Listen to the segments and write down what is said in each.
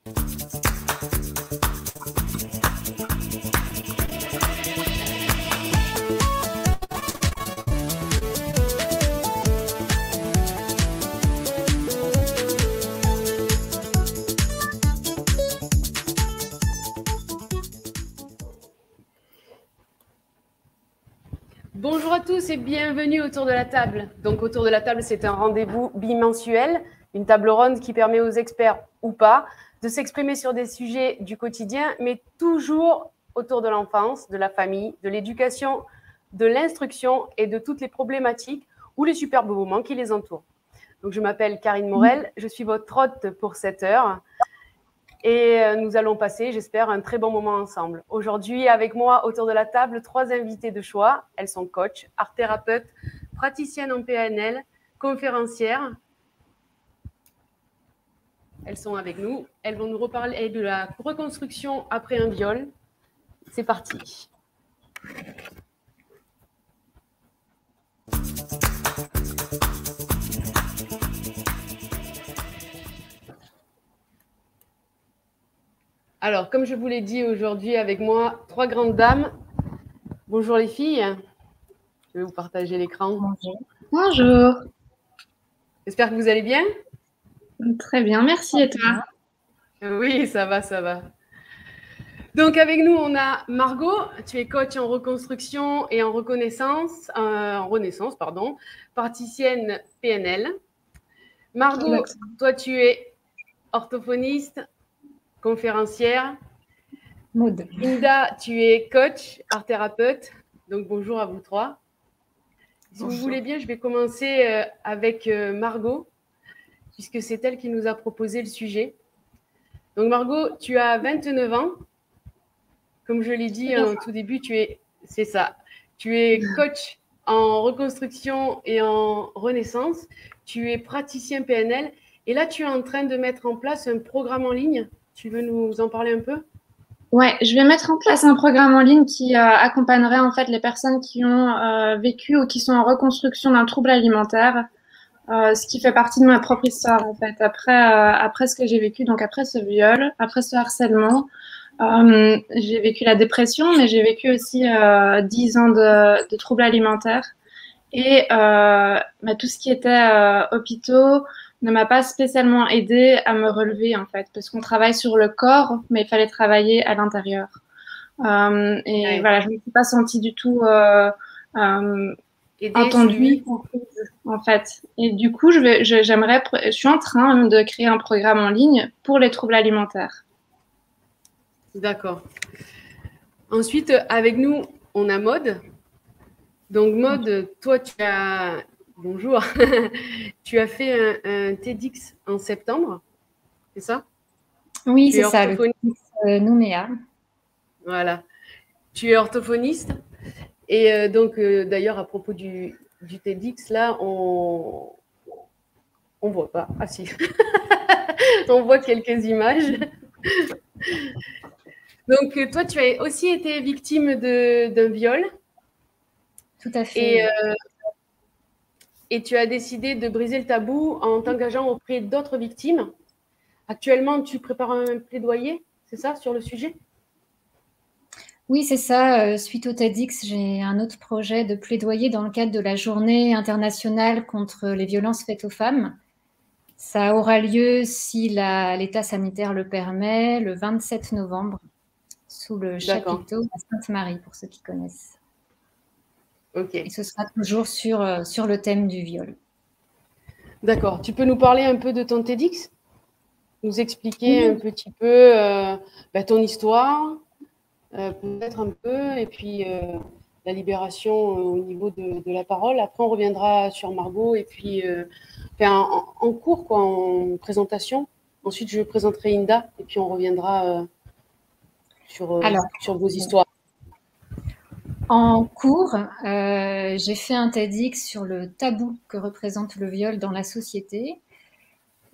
Bonjour à tous et bienvenue autour de la table. Donc autour de la table, c'est un rendez-vous bimensuel, une table ronde qui permet aux experts ou pas de s'exprimer sur des sujets du quotidien, mais toujours autour de l'enfance, de la famille, de l'éducation, de l'instruction et de toutes les problématiques ou les superbes moments qui les entourent. Donc je m'appelle Karine Morel, je suis votre hôte pour cette heure. Et nous allons passer, j'espère, un très bon moment ensemble. Aujourd'hui, avec moi, autour de la table, 3 invités de choix. Elles sont coach, art-thérapeute, praticienne en PNL, conférencières. Elles sont avec nous. Elles vont nous reparler de la reconstruction après un viol. C'est parti. Alors, comme je vous l'ai dit aujourd'hui, avec moi, 3 grandes dames. Bonjour les filles. Je vais vous partager l'écran. Bonjour. Bonjour. J'espère que vous allez bien. Très bien, merci. Et toi? Oui, ça va, ça va. Donc avec nous, on a Margot. Tu es coach en reconstruction et en renaissance, praticienne PNL. Margot, toi, tu es orthophoniste, conférencière. Maud. Linda, tu es coach, art-thérapeute. Donc bonjour à vous 3. Si vous voulez bien, je vais commencer avec Margot, puisque c'est elle qui nous a proposé le sujet. Donc Margot, tu as 29 ans. Comme je l'ai dit au tout début, tu es coach en reconstruction et en renaissance. Tu es praticien PNL. Et là, tu es en train de mettre en place un programme en ligne. Tu veux nous en parler un peu? Ouais, je vais mettre en place un programme en ligne qui accompagnerait en fait les personnes qui ont vécu ou qui sont en reconstruction d'un trouble alimentaire, ce qui fait partie de ma propre histoire en fait. Après ce que j'ai vécu, donc après ce viol, après ce harcèlement, j'ai vécu la dépression, mais j'ai vécu aussi 10 ans de troubles alimentaires. Et tout ce qui était hôpitaux ne m'a pas spécialement aidé à me relever en fait, parce qu'on travaille sur le corps, mais il fallait travailler à l'intérieur. Ouais. Voilà, je ne me suis pas sentie du tout entendue, comprise, en fait. Et du coup, je suis en train de créer un programme en ligne pour les troubles alimentaires. D'accord. Ensuite, avec nous, on a Maud. Donc Maud, toi, bonjour, tu as fait un TEDx en septembre, c'est ça? Oui, c'est ça, le TEDx Nouméa. Voilà. Tu es orthophoniste. Et d'ailleurs, à propos du TEDx, là, on voit pas. Ah si. On voit quelques images. Donc, toi, tu as aussi été victime d'un viol. Tout à fait. Et tu as décidé de briser le tabou en t'engageant auprès d'autres victimes. Actuellement, tu prépares un plaidoyer, c'est ça, sur le sujet? Oui, c'est ça. Suite au TEDx, j'ai un autre projet de plaidoyer dans le cadre de la Journée internationale contre les violences faites aux femmes. Ça aura lieu, si l'état sanitaire le permet, le 27 novembre, sous le chapiteau à Sainte-Marie, pour ceux qui connaissent. Ok. Et ce sera toujours sur le thème du viol. D'accord. Tu peux nous parler un peu de ton TEDx? Nous expliquer un petit peu ton histoire, peut-être un peu, et puis la libération au niveau de la parole. Après, on reviendra sur Margot, et puis en cours, quoi, en présentation. Ensuite, je présenterai Inda, et puis on reviendra sur vos histoires. En cours, j'ai fait un TEDx sur le tabou que représente le viol dans la société,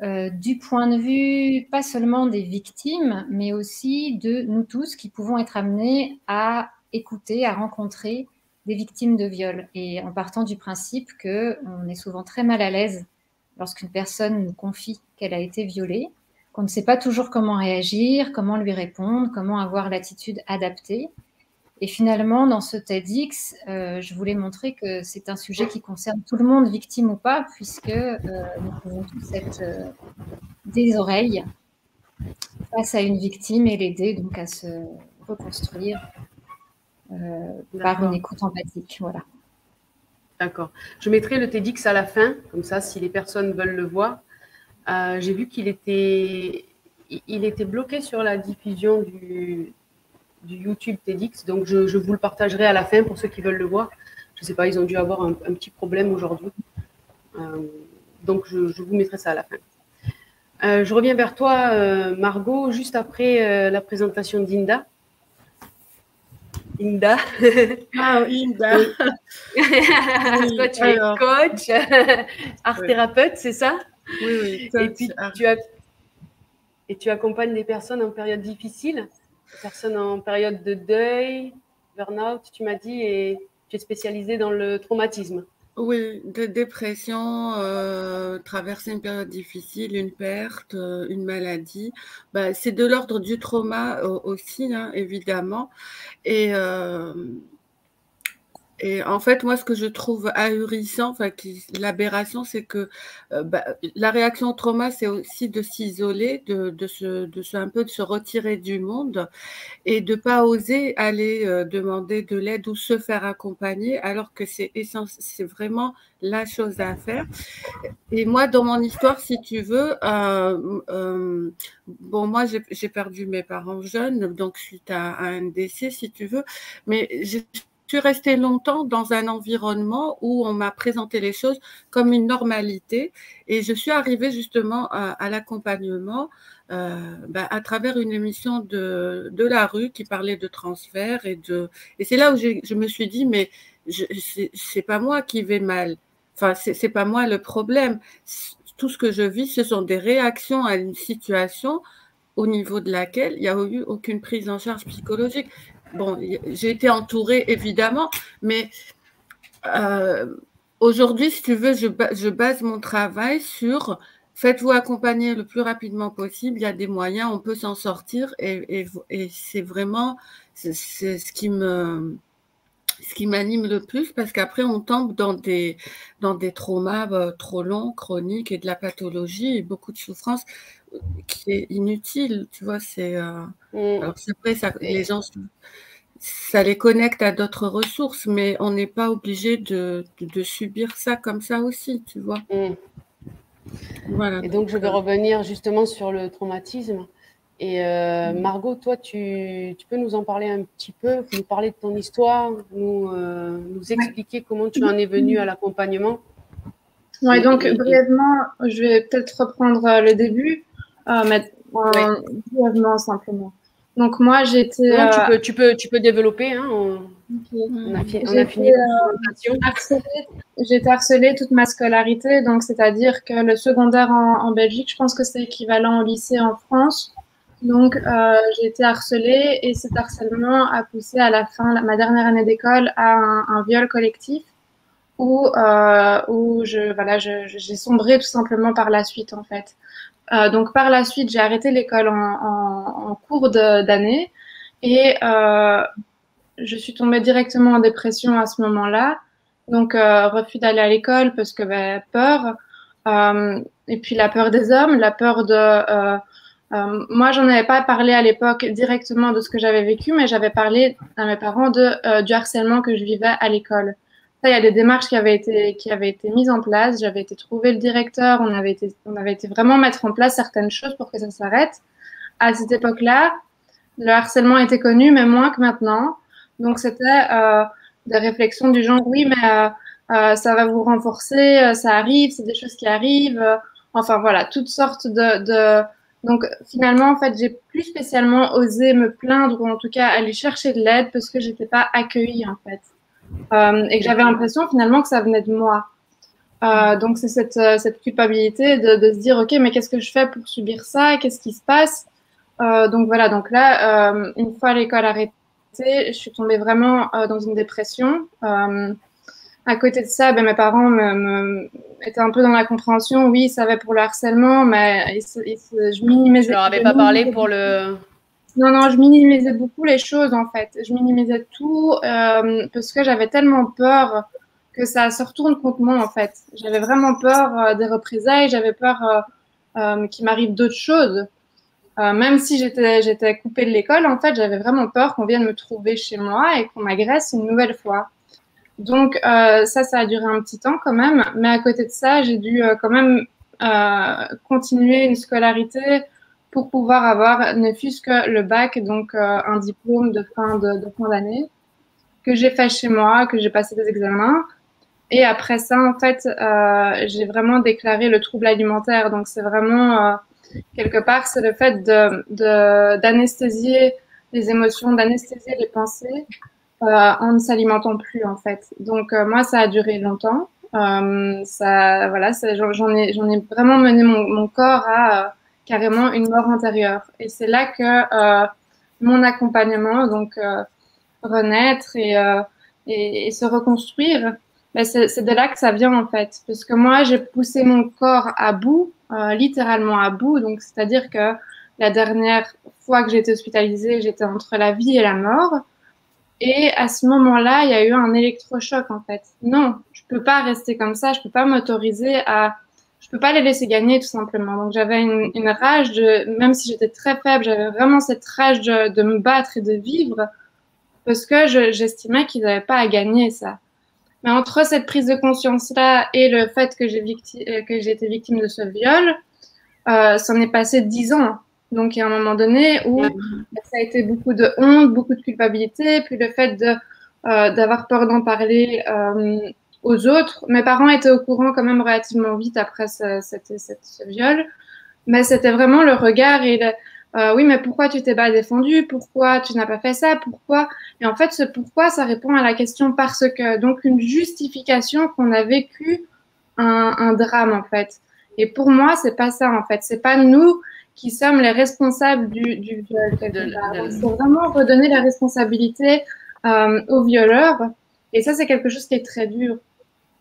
du point de vue pas seulement des victimes, mais aussi de nous tous qui pouvons être amenés à écouter, à rencontrer des victimes de viol. Et en partant du principe qu'on est souvent très mal à l'aise lorsqu'une personne nous confie qu'elle a été violée. qu'on ne sait pas toujours comment réagir, comment lui répondre, comment avoir l'attitude adaptée. Et finalement, dans ce TEDx, je voulais montrer que c'est un sujet qui concerne tout le monde, victime ou pas, puisque nous pouvons tous être des oreilles face à une victime et l'aider donc à se reconstruire par une écoute empathique. Voilà. D'accord. Je mettrai le TEDx à la fin, comme ça, si les personnes veulent le voir. J'ai vu qu'il était bloqué sur la diffusion du YouTube TEDx, donc je vous le partagerai à la fin pour ceux qui veulent le voir. Je ne sais pas, ils ont dû avoir un petit problème aujourd'hui. Donc, je vous mettrai ça à la fin. Je reviens vers toi, Margot, juste après la présentation d'Inda. Inda. Ah, Inda. Oui. Toi, tu es coach, art-thérapeute, c'est ça? Oui, oui. Et puis, tu accompagnes des personnes en période difficile, des personnes en période de deuil, burn-out, tu m'as dit, et tu es spécialisée dans le traumatisme. Oui, de dépression, traverser une période difficile, une perte, une maladie. Bah, c'est de l'ordre du trauma aussi, hein, évidemment. Et en fait, moi, ce que je trouve ahurissant, enfin, l'aberration, c'est que la réaction au trauma, c'est aussi de s'isoler, un peu de se retirer du monde et de pas oser aller demander de l'aide ou se faire accompagner, alors que c'est vraiment la chose à faire. Et moi, dans mon histoire, si tu veux, bon, moi, j'ai perdu mes parents jeunes, donc suite à un décès, si tu veux, mais je suis restée longtemps dans un environnement où on m'a présenté les choses comme une normalité, et je suis arrivée justement à l'accompagnement à travers une émission de la rue qui parlait de transfert, et c'est là où je me suis dit, mais c'est pas moi qui vais mal. Enfin, c'est pas moi le problème. Tout ce que je vis, ce sont des réactions à une situation au niveau de laquelle il n'y a eu aucune prise en charge psychologique. Bon, j'ai été entourée, évidemment, mais aujourd'hui, si tu veux, je base mon travail sur faites-vous accompagner le plus rapidement possible. Il y a des moyens, on peut s'en sortir, et c'est vraiment ce qui m'anime le plus, parce qu'après on tombe dans des traumas trop longs, chroniques, et de la pathologie et beaucoup de souffrance qui est inutile, tu vois. Alors c'est vrai, les gens, ça les connecte à d'autres ressources, mais on n'est pas obligé de subir ça comme ça aussi, tu vois. Voilà. Et donc je vais revenir justement sur le traumatisme. Et Margot, toi, tu peux nous en parler un petit peu, nous parler de ton histoire, nous expliquer comment tu en es venue à l'accompagnement? Oui, donc brièvement, je vais peut-être reprendre le début, mais brièvement simplement. Donc moi, j'étais... Non, tu peux développer. Hein, on a fini la présentation. J'ai été harcelée toute ma scolarité, donc c'est-à-dire que le secondaire en Belgique, je pense que c'est équivalent au lycée en France. Donc j'ai été harcelée, et cet harcèlement a poussé à la fin, ma dernière année d'école, à un viol collectif où j'ai sombré tout simplement par la suite, en fait. Donc par la suite, j'ai arrêté l'école en cours d'année, et je suis tombée directement en dépression à ce moment-là. Donc refus d'aller à l'école parce que peur, et puis la peur des hommes, la peur de moi, j'en avais pas parlé à l'époque directement de ce que j'avais vécu, mais j'avais parlé à mes parents du harcèlement que je vivais à l'école. Ça, il y a des démarches qui avaient été mises en place. J'avais été trouver le directeur. On avait été vraiment mettre en place certaines choses pour que ça s'arrête. À cette époque-là, le harcèlement était connu, mais moins que maintenant. Donc, c'était des réflexions du genre, oui, mais ça va vous renforcer, ça arrive, c'est des choses qui arrivent. Enfin, voilà, toutes sortes Donc, finalement, en fait, j'ai plus spécialement osé me plaindre, ou en tout cas aller chercher de l'aide, parce que j'étais pas accueillie, en fait. Et que j'avais l'impression, finalement, que ça venait de moi. Donc, c'est cette culpabilité de se dire, OK, mais qu'est-ce que je fais pour subir ça? Qu'est-ce qui se passe? Donc, voilà. Donc là, une fois l'école arrêtée, je suis tombée vraiment dans une dépression. À côté de ça, ben, mes parents étaient un peu dans la compréhension. Oui, ils savaient pour le harcèlement, mais je minimisais. Tu leur avais pas parlé pour le… Non, je minimisais beaucoup les choses, en fait. Je minimisais tout parce que j'avais tellement peur que ça se retourne contre moi, en fait. J'avais vraiment peur des représailles, j'avais peur qu'il m'arrive d'autres choses. Même si j'étais coupée de l'école, en fait, j'avais vraiment peur qu'on vienne me trouver chez moi et qu'on m'agresse une nouvelle fois. Donc, ça a duré un petit temps quand même. Mais à côté de ça, j'ai dû quand même continuer une scolarité pour pouvoir avoir ne fût-ce que le bac, donc un diplôme de fin d'année, que j'ai fait chez moi, que j'ai passé des examens. Et après ça, en fait, j'ai vraiment déclaré le trouble alimentaire. Donc, c'est vraiment, quelque part, c'est le fait d'anesthésier les émotions, d'anesthésier les pensées en ne s'alimentant plus, en fait. Donc, moi, ça a duré longtemps. Voilà, j'en ai vraiment mené mon corps à carrément une mort intérieure. Et c'est là que mon accompagnement, donc renaître et se reconstruire, ben c'est de là que ça vient en fait. Parce que moi, j'ai poussé mon corps à bout, littéralement à bout. Donc, c'est-à-dire que la dernière fois que j'ai été hospitalisée, j'étais entre la vie et la mort. Et à ce moment-là, il y a eu un électrochoc en fait. Non, je peux pas rester comme ça. Je peux pas m'autoriser je peux pas les laisser gagner tout simplement. Donc j'avais une rage même si j'étais très faible, j'avais vraiment cette rage de me battre et de vivre parce que j'estimais qu'ils n'avaient pas à gagner ça. Mais entre cette prise de conscience-là et le fait que j'ai été victime de ce viol, s'en est passé 10 ans. Donc, il y a un moment donné où ça a été beaucoup de honte, beaucoup de culpabilité, puis le fait d'avoir peur d'en parler aux autres. Mes parents étaient au courant quand même relativement vite après ce viol, mais c'était vraiment le regard et oui, mais pourquoi tu t'es pas défendu? Pourquoi tu n'as pas fait ça? Pourquoi? Et en fait, ce pourquoi, ça répond à la question parce que. Donc, une justification qu'on a vécu un drame, en fait. Et pour moi, c'est pas ça, en fait. C'est pas nous qui sommes les responsables du viol. C'est vraiment redonner la responsabilité aux violeurs. Et ça, c'est quelque chose qui est très dur.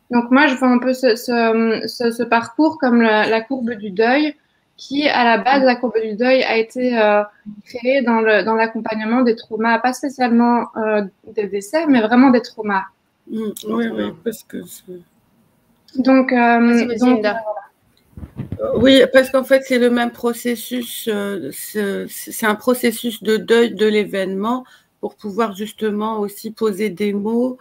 Donc, moi, je vois un peu ce parcours comme la courbe du deuil, qui, à la base, la courbe du deuil a été créée dans l'accompagnement des traumas, pas spécialement des décès, mais vraiment des traumas. Oui, parce que… Donc, oui, parce qu'en fait, c'est le même processus, c'est un processus de deuil de l'événement pour pouvoir justement aussi poser des mots,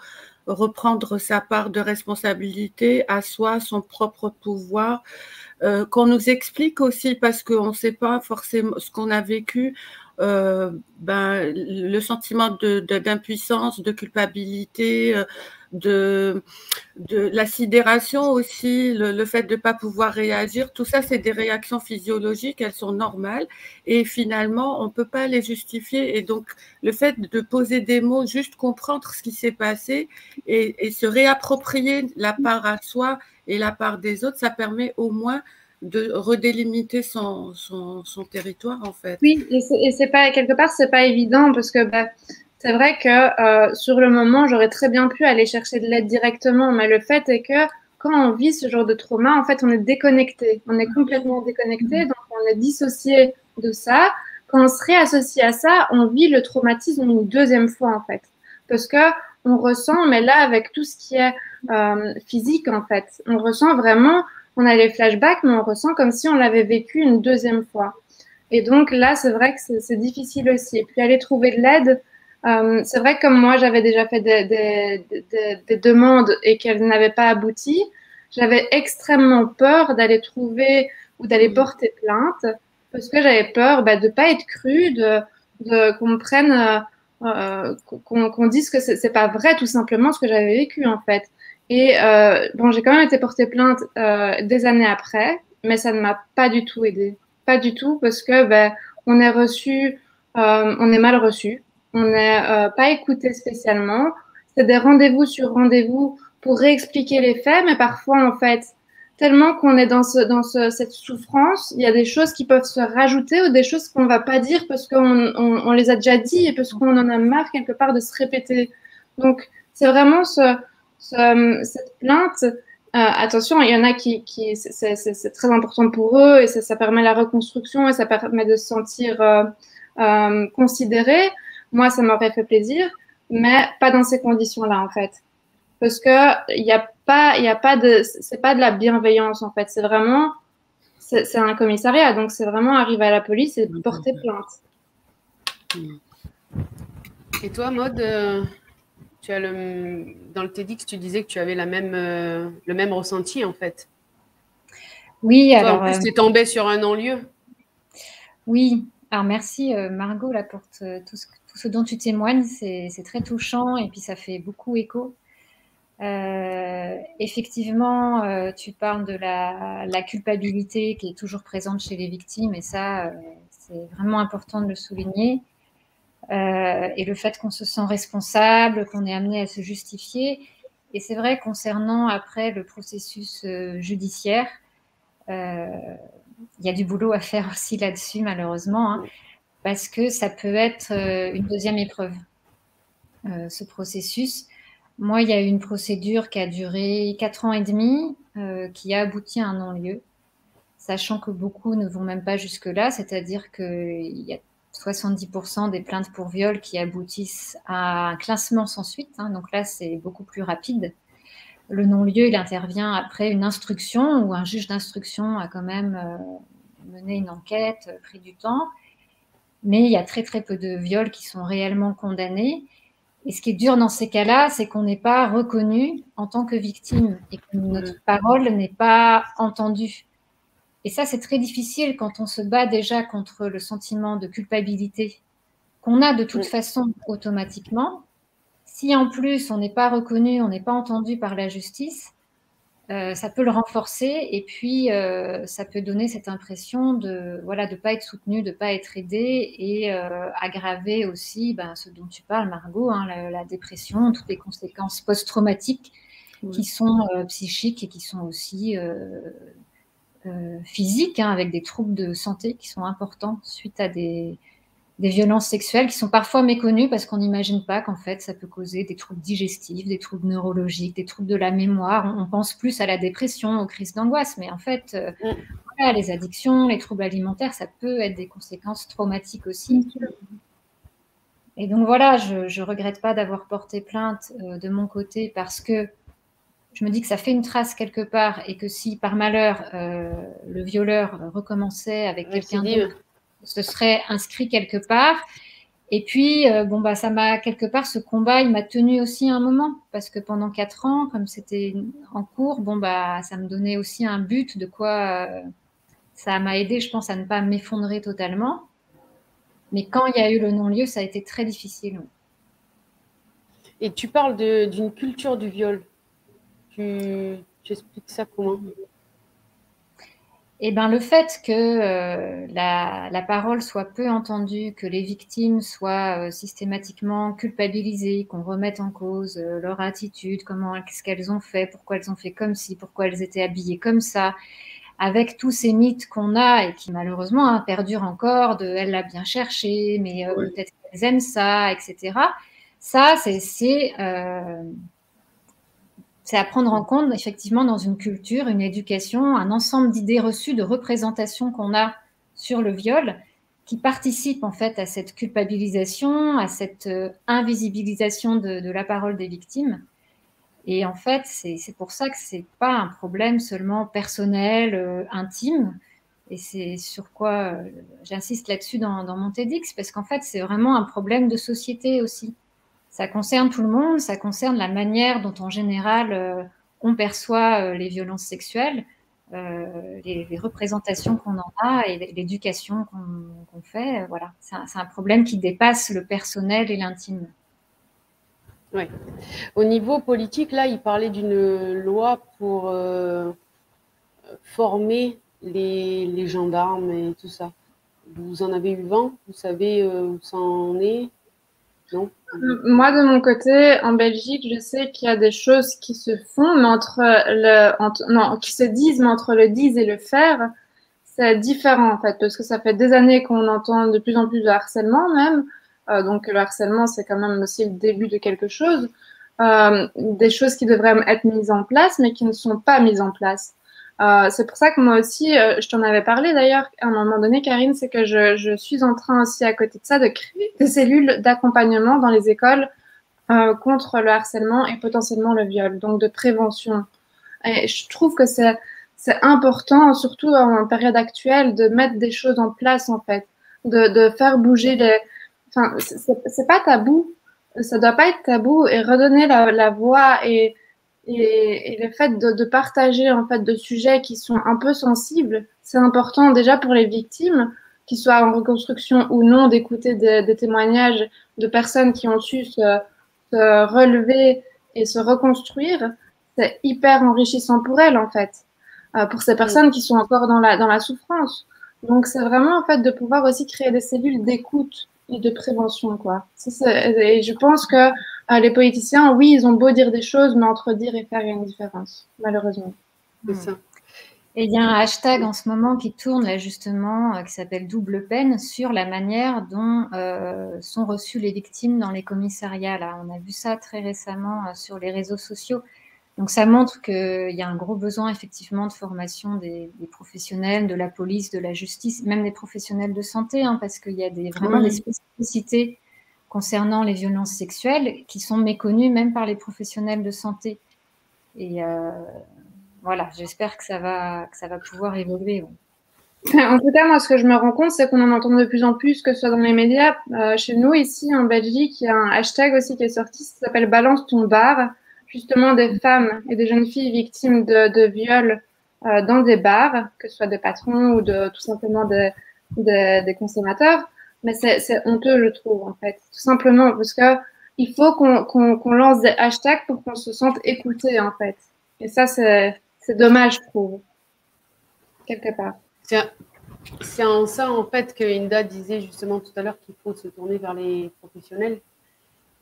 reprendre sa part de responsabilité à soi, son propre pouvoir, qu'on nous explique aussi parce qu'on ne sait pas forcément ce qu'on a vécu. Le sentiment d'impuissance, de culpabilité, de la sidération aussi, le fait de ne pas pouvoir réagir, tout ça, c'est des réactions physiologiques, elles sont normales et finalement, on ne peut pas les justifier. Et donc, le fait de poser des mots, juste comprendre ce qui s'est passé et se réapproprier la part à soi et la part des autres, ça permet au moins de redélimiter son territoire, en fait. Oui, et c'est pas, quelque part, c'est pas évident parce que c'est vrai que sur le moment, j'aurais très bien pu aller chercher de l'aide directement, mais le fait est que quand on vit ce genre de trauma, en fait, on est déconnecté. On est complètement déconnecté, donc on est dissocié de ça. Quand on se réassocie à ça, on vit le traumatisme une deuxième fois, en fait. Parce que on ressent, mais là, avec tout ce qui est physique, en fait, on ressent vraiment, on a les flashbacks, mais on ressent comme si on l'avait vécu une deuxième fois. Et donc là, c'est vrai que c'est difficile aussi. Et puis aller trouver de l'aide, c'est vrai que comme moi, j'avais déjà fait des demandes et qu'elles n'avaient pas abouti, j'avais extrêmement peur d'aller trouver ou d'aller porter plainte parce que j'avais peur de ne pas être crue, qu'on me prenne, qu'on dise que c'est pas vrai tout simplement ce que j'avais vécu en fait. Et j'ai quand même été porter plainte des années après, mais ça ne m'a pas du tout aidée. Pas du tout parce que on est reçu, on est mal reçu. On n'est pas écouté spécialement. C'est des rendez-vous sur rendez-vous pour réexpliquer les faits, mais parfois, en fait, tellement qu'on est dans cette souffrance, il y a des choses qui peuvent se rajouter ou des choses qu'on ne va pas dire parce qu'on les a déjà dit et parce qu'on en a marre quelque part de se répéter. Donc, c'est vraiment cette plainte, attention, il y en a c'est très important pour eux et ça permet la reconstruction et ça permet de se sentir considéré. Moi, ça m'aurait fait plaisir, mais pas dans ces conditions-là, en fait. Parce que c'est pas de la bienveillance, en fait. C'est vraiment, c'est un commissariat, donc c'est vraiment arriver à la police et porter plainte. Et toi, Maud, tu as dans le TEDx, tu disais que tu avais le même ressenti, en fait. Oui, toi, alors. En plus, tu es tombée sur un non-lieu. Oui, alors merci Margot là, pour tout ce dont tu témoignes. C'est très touchant et puis ça fait beaucoup écho. Effectivement, tu parles de la culpabilité qui est toujours présente chez les victimes et ça, c'est vraiment important de le souligner. Et le fait qu'on se sent responsable, qu'on est amené à se justifier. Et c'est vrai, concernant après le processus judiciaire, il y a du boulot à faire aussi là-dessus, malheureusement, hein, parce que ça peut être une deuxième épreuve, ce processus. Moi, il y a eu une procédure qui a duré 4 ans et demi, qui a abouti à un non-lieu, sachant que beaucoup ne vont même pas jusque-là, c'est-à-dire qu'il y a 70% des plaintes pour viol qui aboutissent à un classement sans suite, hein, donc là, c'est beaucoup plus rapide. Le non-lieu, il intervient après une instruction où un juge d'instruction a quand même mené une enquête, pris du temps, mais il y a très très peu de viols qui sont réellement condamnés. Et ce qui est dur dans ces cas-là, c'est qu'on n'est pas reconnu en tant que victime et que notre parole n'est pas entendue. Et ça, c'est très difficile quand on se bat déjà contre le sentiment de culpabilité qu'on a de toute façon automatiquement. Si en plus on n'est pas reconnu, on n'est pas entendu par la justice, ça peut le renforcer et puis ça peut donner cette impression de pas être soutenu, de pas être aidé et aggraver aussi ce dont tu parles, Margot, hein, la dépression, toutes les conséquences post-traumatiques qui sont psychiques et qui sont aussi physiques, hein, avec des troubles de santé qui sont importants suite à des violences sexuelles qui sont parfois méconnues parce qu'on n'imagine pas qu'en fait, ça peut causer des troubles digestifs, des troubles neurologiques, des troubles de la mémoire. On pense plus à la dépression, aux crises d'angoisse, mais en fait, voilà, les addictions, les troubles alimentaires, ça peut être des conséquences traumatiques aussi. Et donc voilà, je regrette pas d'avoir porté plainte de mon côté parce que je me dis que ça fait une trace quelque part et que si par malheur le violeur recommençait avec quelqu'un d'autre, ce serait inscrit quelque part. Et puis, ça m'a quelque part, ce combat, il m'a tenu aussi un moment parce que pendant 4 ans, comme c'était en cours, ça me donnait aussi un but de quoi ça m'a aidé, je pense, à ne pas m'effondrer totalement. Mais quand il y a eu le non-lieu, ça a été très difficile. Et tu parles d'une culture du viol. Tu expliques ça comment ? Eh ben, le fait que la parole soit peu entendue, que les victimes soient systématiquement culpabilisées, qu'on remette en cause leur attitude, qu'est-ce qu'elles ont fait, pourquoi elles ont fait comme ci, pourquoi elles étaient habillées comme ça, avec tous ces mythes qu'on a et qui malheureusement perdurent encore, de elle l'a bien cherché, mais peut-être qu'elles aiment ça, etc. Ça, c'est à prendre en compte, effectivement, dans une culture, une éducation, un ensemble d'idées reçues, de représentations qu'on a sur le viol, qui participent en fait à cette culpabilisation, à cette invisibilisation de la parole des victimes. Et en fait, c'est pour ça que c'est pas un problème seulement personnel, intime. Et c'est sur quoi j'insiste là-dessus dans mon TEDx, parce qu'en fait, c'est vraiment un problème de société aussi. Ça concerne tout le monde, ça concerne la manière dont en général on perçoit les violences sexuelles, les représentations qu'on en a et l'éducation qu'on fait. Voilà, c'est un problème qui dépasse le personnel et l'intime. Oui. Au niveau politique, là, il parlait d'une loi pour former les gendarmes et tout ça. Vous en avez eu vent? Vous savez où ça en est? Non? Moi, de mon côté, en Belgique, je sais qu'il y a des choses qui se font, mais qui se disent, mais entre le dire et le faire, c'est différent, en fait, parce que ça fait des années qu'on entend de plus en plus de harcèlement, même. Donc, le harcèlement, c'est quand même aussi le début de quelque chose. des choses qui devraient être mises en place, mais qui ne sont pas mises en place. C'est pour ça que moi aussi, je t'en avais parlé d'ailleurs à un moment donné, Karine, c'est que je suis en train aussi à côté de ça de créer des cellules d'accompagnement dans les écoles contre le harcèlement et potentiellement le viol, donc de prévention. Et je trouve que c'est important, surtout en période actuelle, de mettre des choses en place en fait, de faire bouger les. Enfin, c'est pas tabou, ça doit pas être tabou et redonner la voix et le fait de partager en fait de sujets qui sont un peu sensibles, c'est important déjà pour les victimes, qu'ils soient en reconstruction ou non, d'écouter des témoignages de personnes qui ont su se relever et se reconstruire. C'est hyper enrichissant pour elles en fait, pour ces personnes qui sont encore dans la souffrance. Donc c'est vraiment en fait de pouvoir aussi créer des cellules d'écoute et de prévention quoi. Et je pense que les politiciens, oui, ils ont beau dire des choses, mais entre dire et faire, il y a une différence, malheureusement. C'est ça. Et il y a un hashtag en ce moment qui tourne là justement, qui s'appelle Double Peine, sur la manière dont sont reçues les victimes dans les commissariats. Là, on a vu ça très récemment sur les réseaux sociaux. Donc ça montre qu'il y a un gros besoin effectivement de formation des professionnels, de la police, de la justice, même des professionnels de santé, hein, parce qu'il y a vraiment des spécificités concernant les violences sexuelles qui sont méconnues même par les professionnels de santé. Et voilà, j'espère que ça va pouvoir évoluer. Ouais. En tout cas, moi, ce que je me rends compte, c'est qu'on en entend de plus en plus, que ce soit dans les médias. Chez nous, ici, en Belgique, il y a un hashtag aussi qui est sorti, ça s'appelle Balance ton bar, justement des femmes et des jeunes filles victimes de viols dans des bars, que ce soit des patrons ou tout simplement des consommateurs. Mais c'est honteux, je trouve, en fait. Tout simplement, parce que il faut qu'on lance des hashtags pour qu'on se sente écouté, en fait. Et ça, c'est dommage, je trouve, quelque part. C'est en ça, en fait, que Inda disait justement tout à l'heure qu'il faut se tourner vers les professionnels.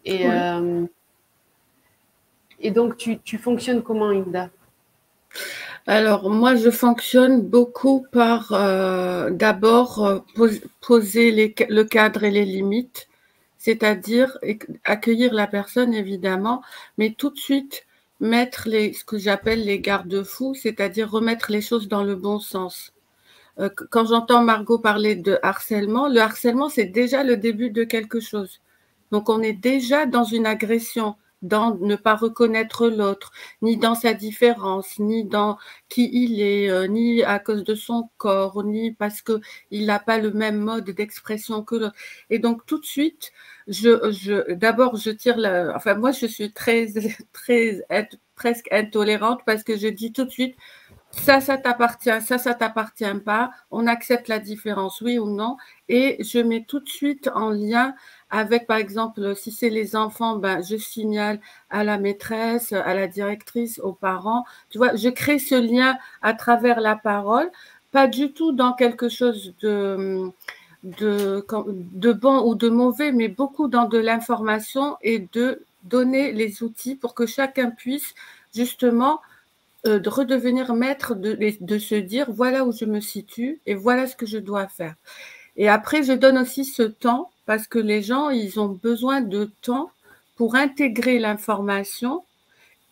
Et donc, tu fonctionnes comment, Inda? Alors, moi, je fonctionne beaucoup par d'abord poser le cadre et les limites, c'est-à-dire accueillir la personne, évidemment, mais tout de suite mettre ce que j'appelle les garde-fous, c'est-à-dire remettre les choses dans le bon sens. Quand j'entends Margot parler de harcèlement, le harcèlement, c'est déjà le début de quelque chose. Donc, on est déjà dans une agression, dans ne pas reconnaître l'autre, ni dans sa différence, ni dans qui il est, ni à cause de son corps, ni parce qu'il n'a pas le même mode d'expression que l'autre. Et donc, tout de suite, d'abord, je tire enfin, moi, je suis presque intolérante parce que je dis tout de suite, ça t'appartient, ça t'appartient pas, on accepte la différence, oui ou non, et je mets tout de suite en lien avec, par exemple, si c'est les enfants, ben, je signale à la maîtresse, à la directrice, aux parents, tu vois, je crée ce lien à travers la parole, pas du tout dans quelque chose de bon ou de mauvais, mais beaucoup dans de l'information et de donner les outils pour que chacun puisse justement de redevenir maître de se dire voilà où je me situe et voilà ce que je dois faire. Et après, je donne aussi ce temps parce que les gens, ils ont besoin de temps pour intégrer l'information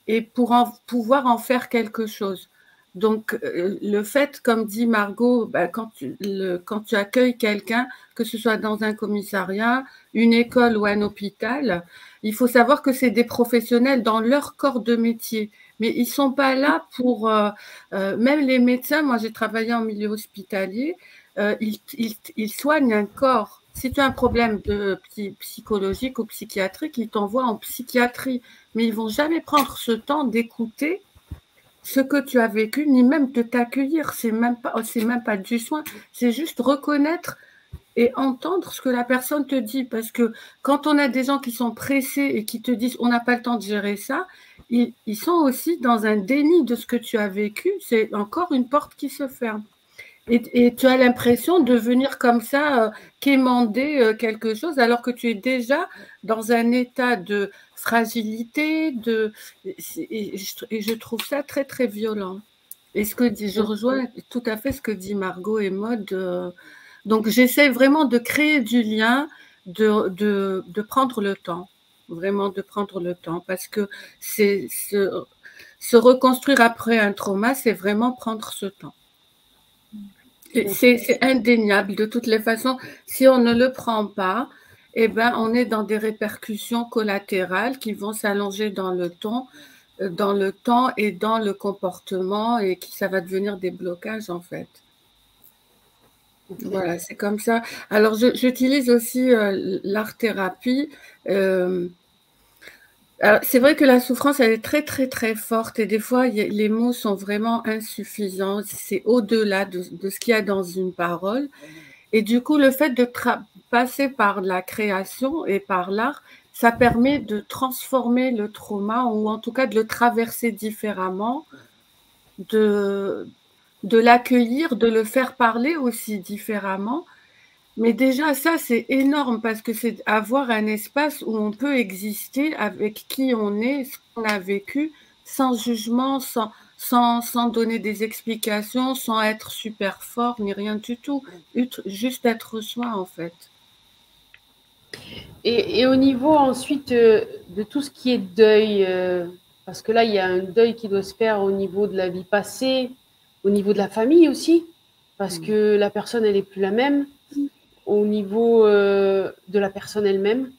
et pour pouvoir en faire quelque chose. Donc, le fait, comme dit Margot, ben, quand tu accueilles quelqu'un, que ce soit dans un commissariat, une école ou un hôpital, il faut savoir que c'est des professionnels dans leur corps de métier. Mais ils ne sont pas là pour… même les médecins, moi j'ai travaillé en milieu hospitalier, ils soignent un corps. Si tu as un problème psychologique ou psychiatrique, ils t'envoient en psychiatrie. Mais ils ne vont jamais prendre ce temps d'écouter ce que tu as vécu, ni même de t'accueillir. C'est même pas du soin, c'est juste reconnaître et entendre ce que la personne te dit. Parce que quand on a des gens qui sont pressés et qui te disent on n'a pas le temps de gérer ça, ils sont aussi dans un déni de ce que tu as vécu. C'est encore une porte qui se ferme. Et tu as l'impression de venir comme ça quémander quelque chose alors que tu es déjà dans un état de fragilité. Et je trouve ça très, très violent. Et je rejoins tout à fait ce que dit Margot et Maud. Donc, j'essaie vraiment de créer du lien, de prendre le temps. vraiment de prendre le temps, parce que c'est se reconstruire après un trauma, c'est vraiment prendre ce temps. C'est indéniable. De toutes les façons, si on ne le prend pas, eh ben, on est dans des répercussions collatérales qui vont s'allonger dans le temps et dans le comportement, et ça va devenir des blocages en fait. Voilà, c'est comme ça. Alors, j'utilise aussi l'art-thérapie. C'est vrai que la souffrance, elle est très, très, très forte, et des fois, les mots sont vraiment insuffisants. C'est au-delà de ce qu'il y a dans une parole. Et du coup, le fait de passer par la création et par l'art, ça permet de transformer le trauma, ou en tout cas de le traverser différemment, de l'accueillir, de le faire parler aussi différemment. Mais déjà, ça, c'est énorme, parce que c'est avoir un espace où on peut exister avec qui on est, ce qu'on a vécu, sans jugement, sans donner des explications, sans être super fort, ni rien du tout. Juste être soi, en fait. Et au niveau ensuite de tout ce qui est deuil, parce que là, il y a un deuil qui doit se faire au niveau de la vie passée, au niveau de la famille aussi, parce que la personne, elle n'est plus la même, au niveau de la personne elle-même.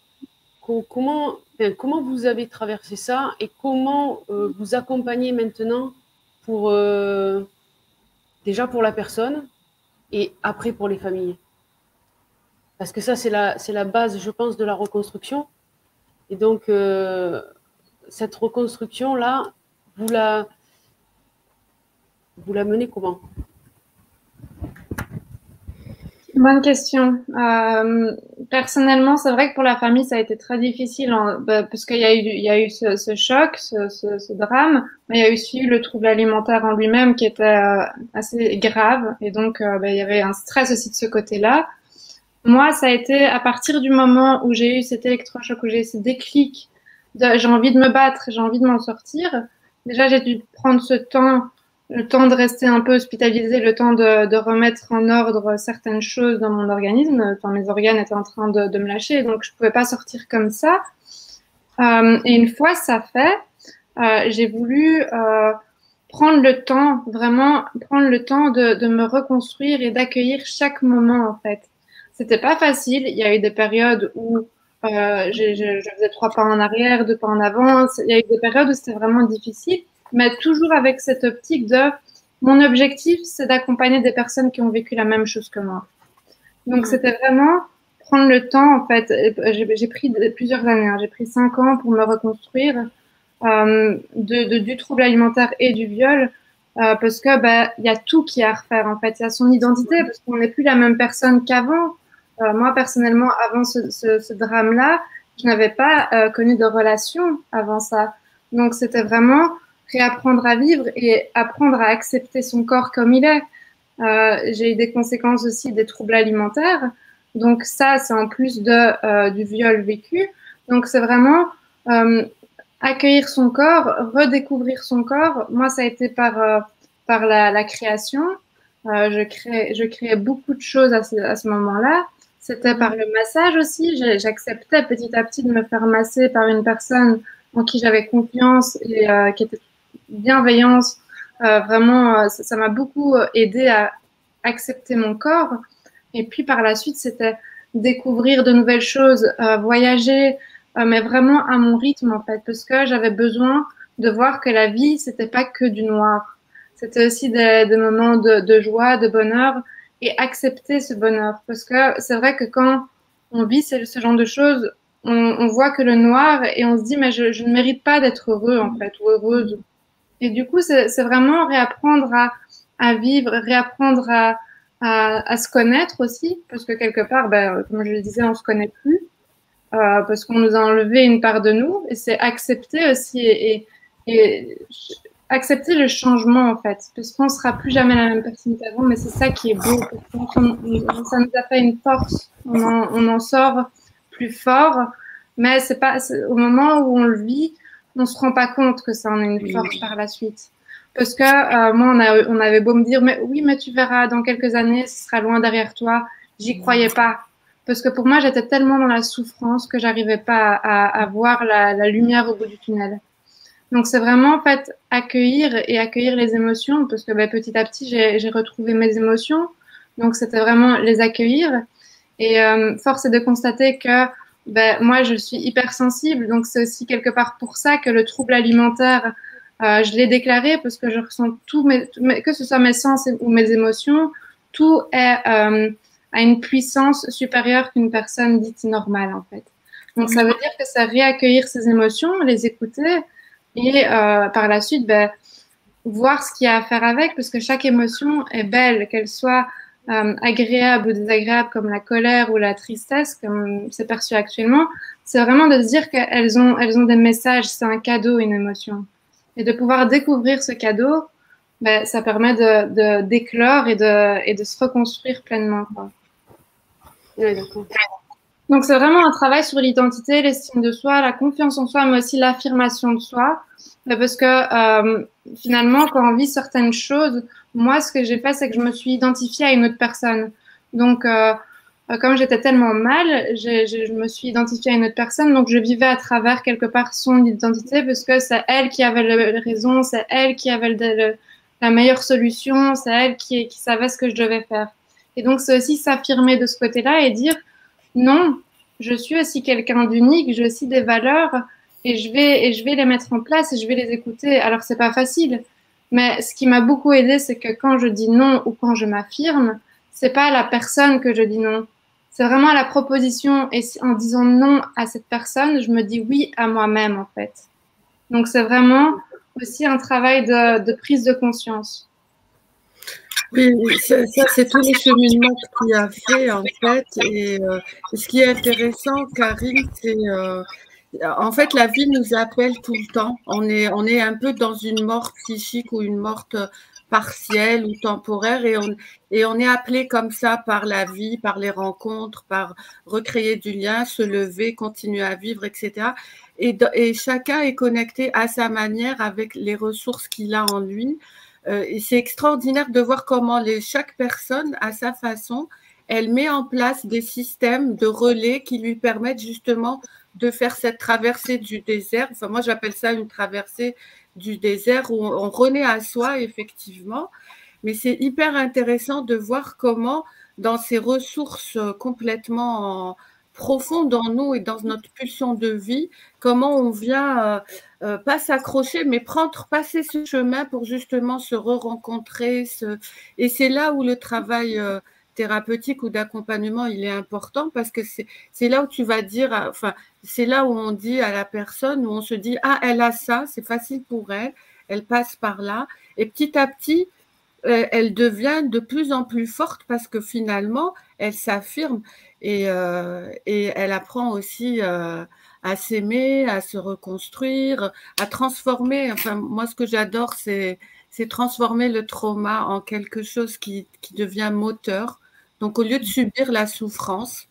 Comment vous avez traversé ça, et comment vous accompagnez maintenant pour, déjà pour la personne et après pour les familles? Parce que ça, c'est la base, je pense, de la reconstruction. Et donc, cette reconstruction-là, vous la menez comment? Bonne question. Personnellement, c'est vrai que pour la famille, ça a été très difficile, parce qu'il y a eu ce choc, ce drame, mais il y a eu suivi le trouble alimentaire en lui-même qui était assez grave, et donc il y avait un stress aussi de ce côté-là. Moi, ça a été à partir du moment où j'ai eu cet électrochoc, où j'ai eu ce déclic j'ai envie de me battre, j'ai envie de m'en sortir. Déjà, j'ai dû prendre le temps de rester un peu hospitalisée, le temps de remettre en ordre certaines choses dans mon organisme. Enfin, mes organes étaient en train de me lâcher, donc je pouvais pas sortir comme ça. Et une fois ça fait, j'ai voulu prendre le temps, vraiment prendre le temps de me reconstruire et d'accueillir chaque moment, en fait. C'était pas facile. Il y a eu des périodes où je faisais 3 pas en arrière, 2 pas en avant. Il y a eu des périodes où c'était vraiment difficile, mais toujours avec cette optique de mon objectif, c'est d'accompagner des personnes qui ont vécu la même chose que moi. Donc, c'était vraiment prendre le temps, en fait. J'ai pris plusieurs années, hein. J'ai pris 5 ans pour me reconstruire du trouble alimentaire et du viol, parce que il y a tout qui est à refaire, en fait. Il y a son identité, parce qu'on n'est plus la même personne qu'avant. Moi, personnellement, avant ce drame-là, je n'avais pas connu de relation avant ça. Donc, c'était vraiment réapprendre à vivre et apprendre à accepter son corps comme il est. J'ai eu des conséquences aussi des troubles alimentaires. Donc, ça, c'est en plus du viol vécu. Donc, c'est vraiment accueillir son corps, redécouvrir son corps. Moi, ça a été par la création. Je créais beaucoup de choses à ce moment-là. C'était par le massage aussi. J'acceptais petit à petit de me faire masser par une personne en qui j'avais confiance et qui était bienveillante. Vraiment, ça m'a beaucoup aidé à accepter mon corps. Et puis par la suite, c'était découvrir de nouvelles choses, voyager, mais vraiment à mon rythme, en fait, parce que j'avais besoin de voir que la vie, c'était pas que du noir. C'était aussi des moments de joie, de bonheur, et accepter ce bonheur. Parce que c'est vrai que quand on vit ce genre de choses, on voit que le noir et on se dit, mais je ne mérite pas d'être heureux, en fait, ou heureuse. Et du coup, c'est vraiment réapprendre à vivre, réapprendre à se connaître aussi, parce que quelque part, comme je le disais, on se connaît plus, parce qu'on nous a enlevé une part de nous, et c'est accepter aussi et accepter le changement, en fait, parce qu'on sera plus jamais la même personne qu'avant, mais c'est ça qui est beau, parce que ça nous a fait une force, on en sort plus fort, mais c'est au moment où on le vit, on se rend pas compte que ça en est une force par la suite. Parce que moi, on avait beau me dire, mais oui, mais tu verras, dans quelques années, ce sera loin derrière toi. J'y croyais pas. parce que pour moi, j'étais tellement dans la souffrance que j'arrivais pas à voir la lumière au bout du tunnel. Donc, c'est vraiment, en fait, accueillir les émotions, parce que petit à petit, j'ai retrouvé mes émotions. Donc, c'était vraiment les accueillir. Et force est de constater que moi, je suis hypersensible. Donc, c'est aussi quelque part pour ça que le trouble alimentaire, je l'ai déclaré, parce que je ressens que ce soit mes sens ou mes émotions, tout est à une puissance supérieure qu'une personne dite normale, en fait. Donc, ça veut dire que c'est réaccueillir ses émotions, les écouter, et par la suite, voir ce qu'il y a à faire avec, parce que chaque émotion est belle, qu'elle soit agréable ou désagréable, comme la colère ou la tristesse, comme c'est perçu actuellement. C'est vraiment de se dire qu'elles ont des messages, c'est un cadeau, une émotion. Et de pouvoir découvrir ce cadeau, ça permet d'éclore et de se reconstruire pleinement, quoi. Oui, d'accord. Donc, c'est vraiment un travail sur l'identité, l'estime de soi, la confiance en soi, mais aussi l'affirmation de soi. Parce que finalement, quand on vit certaines choses, moi, ce que j'ai fait, c'est que je me suis identifiée à une autre personne. Donc, comme j'étais tellement mal, je me suis identifiée à une autre personne. Donc, je vivais à travers quelque part son identité parce que c'est elle qui avait la raison, c'est elle qui avait la meilleure solution, c'est elle qui savait ce que je devais faire. Et donc, c'est aussi s'affirmer de ce côté-là et dire non, je suis aussi quelqu'un d'unique, j'ai aussi des valeurs et je vais les mettre en place et je vais les écouter. Alors, c'est pas facile, mais ce qui m'a beaucoup aidé, c'est que quand je dis non ou quand je m'affirme, c'est pas à la personne que je dis non. C'est vraiment à la proposition et en disant non à cette personne, je me dis oui à moi-même, en fait. Donc, c'est vraiment aussi un travail de prise de conscience. Oui, ça c'est tout le cheminement que tu as fait en fait. Et ce qui est intéressant, Karine, c'est en fait la vie nous appelle tout le temps. On est un peu dans une mort psychique ou une mort partielle ou temporaire et on est appelé comme ça par la vie, par les rencontres, par recréer du lien, se lever, continuer à vivre, etc. Et chacun est connecté à sa manière avec les ressources qu'il a en lui. Et c'est extraordinaire de voir comment chaque personne, à sa façon, elle met en place des systèmes de relais qui lui permettent justement de faire cette traversée du désert. Enfin, moi, j'appelle ça une traversée du désert où on renaît à soi, effectivement. Mais c'est hyper intéressant de voir comment, dans ces ressources complètement profondes en nous et dans notre pulsion de vie, comment on vient pas s'accrocher, mais passer ce chemin pour justement se re-rencontrer. Et c'est là où le travail thérapeutique ou d'accompagnement, il est important parce que c'est là où tu vas dire, enfin, c'est là où on dit à la personne, où on se dit, ah, elle a ça, c'est facile pour elle, elle passe par là. Et petit à petit, elle devient de plus en plus forte parce que finalement, elle s'affirme et elle apprend aussi à s'aimer, à se reconstruire, à transformer. Enfin, moi, ce que j'adore, c'est transformer le trauma en quelque chose qui devient moteur. Donc, au lieu de subir la souffrance,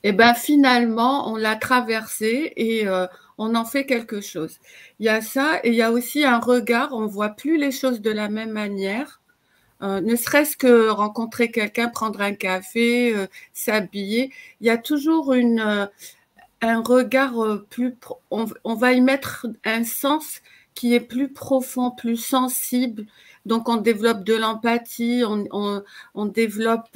et ben finalement, on l'a traversé et on en fait quelque chose. Il y a ça et il y a aussi un regard, on ne voit plus les choses de la même manière. Ne serait-ce que rencontrer quelqu'un, prendre un café, s'habiller, il y a toujours un regard plus... On va y mettre un sens qui est plus profond, plus sensible. Donc, on développe de l'empathie, on développe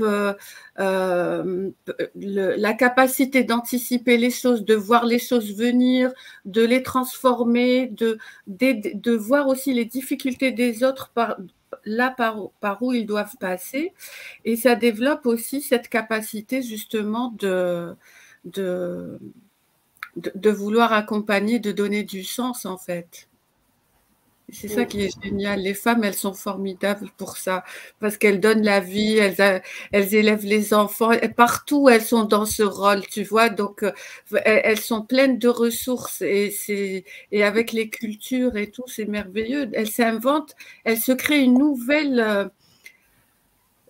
la capacité d'anticiper les choses, de voir les choses venir, de les transformer, de voir aussi les difficultés des autres par où ils doivent passer. Et ça développe aussi cette capacité justement de vouloir accompagner, de donner du sens en fait. C'est ça qui est génial. Les femmes, elles sont formidables pour ça, parce qu'elles donnent la vie, elles élèvent les enfants, et partout elles sont dans ce rôle, tu vois. Donc, elles sont pleines de ressources et avec les cultures et tout, c'est merveilleux. Elles s'inventent, elles se créent une nouvelle,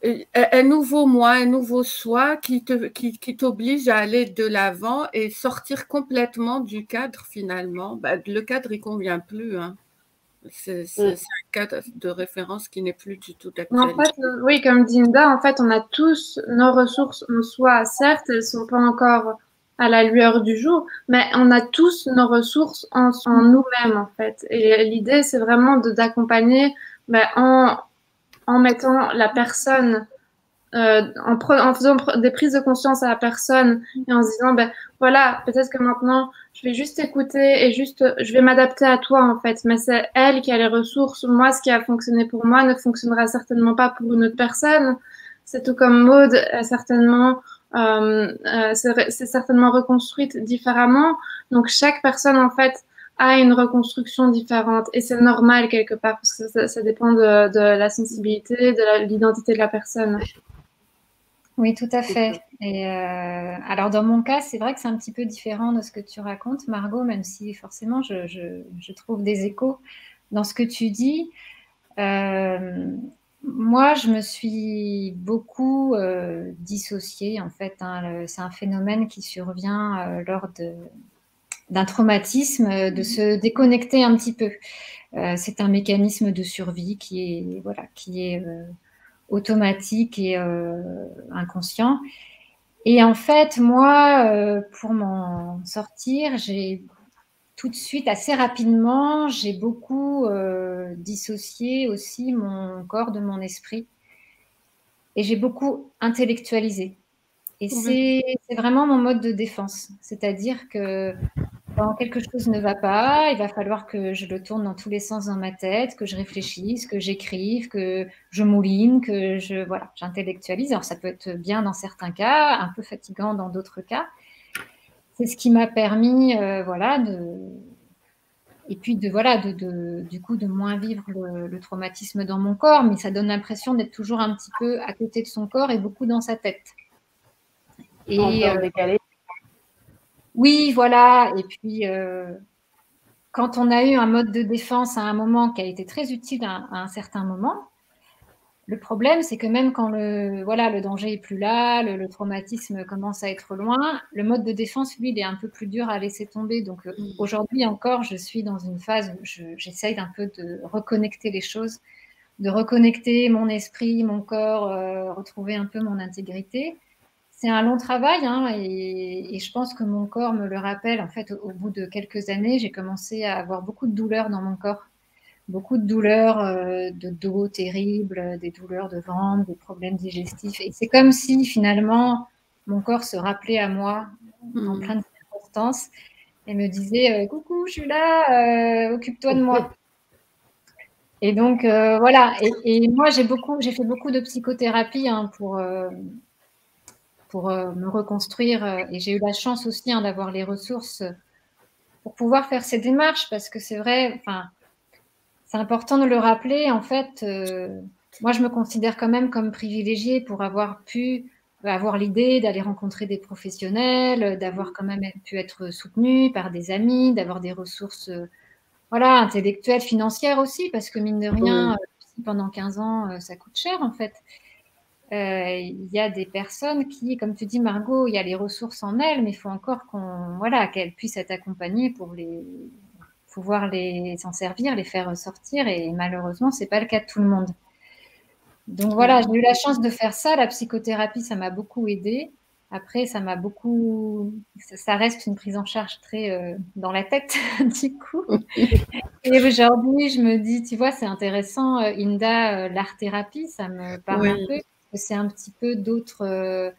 un nouveau moi, un nouveau soi qui t'oblige à aller de l'avant et sortir complètement du cadre finalement. Le cadre, il convient plus, hein. C'est un cas de référence qui n'est plus du tout En d'actualité. fait, oui, comme dit Inda, en fait, on a tous nos ressources en soi. Certes, elles sont pas encore à la lueur du jour, mais on a tous nos ressources en nous-mêmes, en fait. Et l'idée, c'est vraiment d'accompagner en mettant la personne en faisant des prises de conscience à la personne et en se disant, ben voilà, peut-être que maintenant, je vais juste écouter et juste, je vais m'adapter à toi en fait, mais c'est elle qui a les ressources. Moi, ce qui a fonctionné pour moi ne fonctionnera certainement pas pour une autre personne. C'est tout comme Maud, certainement, c'est certainement reconstruite différemment. Donc, chaque personne en fait a une reconstruction différente et c'est normal quelque part parce que ça dépend de la sensibilité, de l'identité de la personne. Oui, tout à fait. Et alors, dans mon cas, c'est vrai que c'est un petit peu différent de ce que tu racontes, Margot, même si forcément, je trouve des échos dans ce que tu dis. Moi, je me suis beaucoup dissociée, en fait. Hein. C'est un phénomène qui survient lors d'un traumatisme, de se déconnecter un petit peu. C'est un mécanisme de survie qui est automatique et inconscient. Et en fait, moi, pour m'en sortir, j'ai tout de suite, assez rapidement, j'ai beaucoup dissocié aussi mon corps de mon esprit. Et j'ai beaucoup intellectualisé. Et c'est vraiment mon mode de défense. C'est-à-dire que quand quelque chose ne va pas, il va falloir que je le tourne dans tous les sens dans ma tête, que je réfléchisse, que j'écrive, que je mouline, que j'intellectualise. Alors ça peut être bien dans certains cas, un peu fatigant dans d'autres cas. C'est ce qui m'a permis, et puis du coup de moins vivre le traumatisme dans mon corps, mais ça donne l'impression d'être toujours un petit peu à côté de son corps et beaucoup dans sa tête. Et décalé. Oui, voilà. Et puis, quand on a eu un mode de défense à un moment qui a été très utile à un certain moment, le problème, c'est que même quand le danger est plus là, le traumatisme commence à être loin, le mode de défense, lui, il est un peu plus dur à laisser tomber. Donc, aujourd'hui encore, je suis dans une phase où j'essaye d'un peu de reconnecter les choses, de reconnecter mon esprit, mon corps, retrouver un peu mon intégrité. C'est un long travail, hein, et je pense que mon corps me le rappelle. En fait, au bout de quelques années, j'ai commencé à avoir beaucoup de douleurs dans mon corps. Beaucoup de douleurs de dos terribles, des douleurs de ventre, des problèmes digestifs. Et c'est comme si, finalement, mon corps se rappelait à moi en plein de circonstances et me disait « Coucou, je suis là, occupe-toi de moi ». Et donc, voilà. Et moi, j'ai fait beaucoup de psychothérapie hein, pour me reconstruire. Et j'ai eu la chance aussi hein, d'avoir les ressources pour pouvoir faire ces démarches parce que c'est vrai, c'est important de le rappeler. En fait, moi, je me considère quand même comme privilégiée pour avoir pu avoir l'idée d'aller rencontrer des professionnels, d'avoir quand même pu être soutenue par des amis, d'avoir des ressources intellectuelles, financières aussi, parce que mine de rien, pendant 15 ans, ça coûte cher en fait. Il y a des personnes qui, comme tu dis Margot, il y a les ressources en elles, mais il faut encore qu'elles puissent être accompagnées pour pouvoir s'en servir, les faire sortir, et malheureusement, c'est pas le cas de tout le monde. Donc voilà, j'ai eu la chance de faire ça. La psychothérapie, ça m'a beaucoup aidée. Après, ça reste une prise en charge très dans la tête, du coup. Et aujourd'hui, je me dis, tu vois, c'est intéressant, Inda, l'art-thérapie, ça me parle un peu. C'est un petit peu d'autres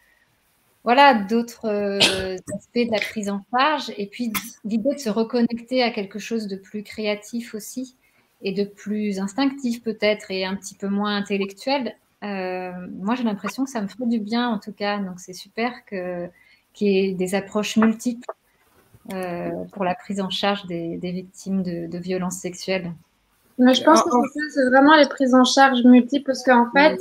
aspects de la prise en charge. Et puis, l'idée de se reconnecter à quelque chose de plus créatif aussi et de plus instinctif peut-être et un petit peu moins intellectuel. Moi, j'ai l'impression que ça me ferait du bien en tout cas. Donc, c'est super qu'il y ait des approches multiples pour la prise en charge des victimes de violences sexuelles. Mais je pense que c'est vraiment les prises en charge multiples parce qu'en fait,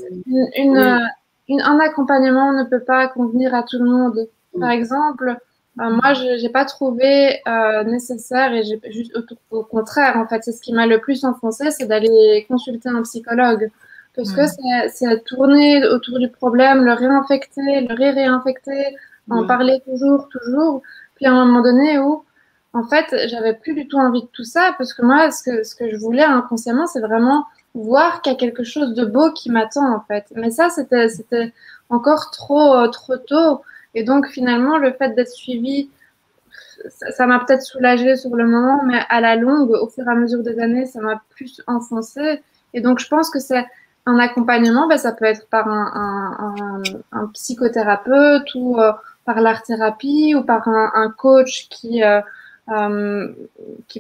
un accompagnement ne peut pas convenir à tout le monde. Par exemple, moi, je n'ai pas trouvé nécessaire et j'ai juste au contraire, en fait, c'est ce qui m'a le plus enfoncé, c'est d'aller consulter un psychologue. Parce que c'est tourner autour du problème, le réinfecter, le réinfecter, en parler toujours. Puis à un moment donné où en fait, j'avais plus du tout envie de tout ça parce que moi, ce que je voulais inconsciemment, c'est vraiment voir qu'il y a quelque chose de beau qui m'attend, en fait. Mais ça, c'était encore trop tôt. Et donc, finalement, le fait d'être suivie, ça m'a peut-être soulagée sur le moment, mais à la longue, au fur et à mesure des années, ça m'a plus enfoncée. Et donc, je pense que c'est un accompagnement, ben, ça peut être par un psychothérapeute ou par l'art-thérapie ou par un coach qui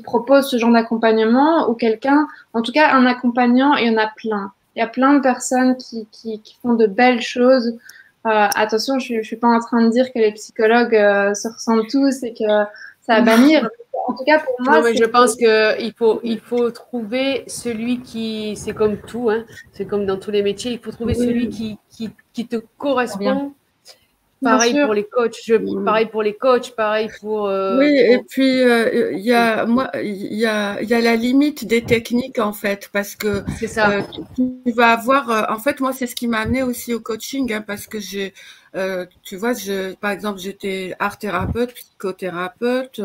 propose ce genre d'accompagnement ou quelqu'un, en tout cas un accompagnant, il y en a plein. Il y a plein de personnes qui font de belles choses. Attention, je suis pas en train de dire que les psychologues se ressemblent tous et que ça va bannir. En tout cas, pour moi, non, mais je pense qu'il faut trouver celui qui, c'est comme tout, hein, c'est comme dans tous les métiers, il faut trouver celui qui te correspond. Pareil pour les coachs, pareil pour les coachs, pareil pour. Oui, et puis il y a la limite des techniques en fait, parce que c'est ça. Tu vas avoir. En fait, moi, c'est ce qui m'a amené aussi au coaching, hein, parce que tu vois, par exemple, j'étais art thérapeute, psychothérapeute.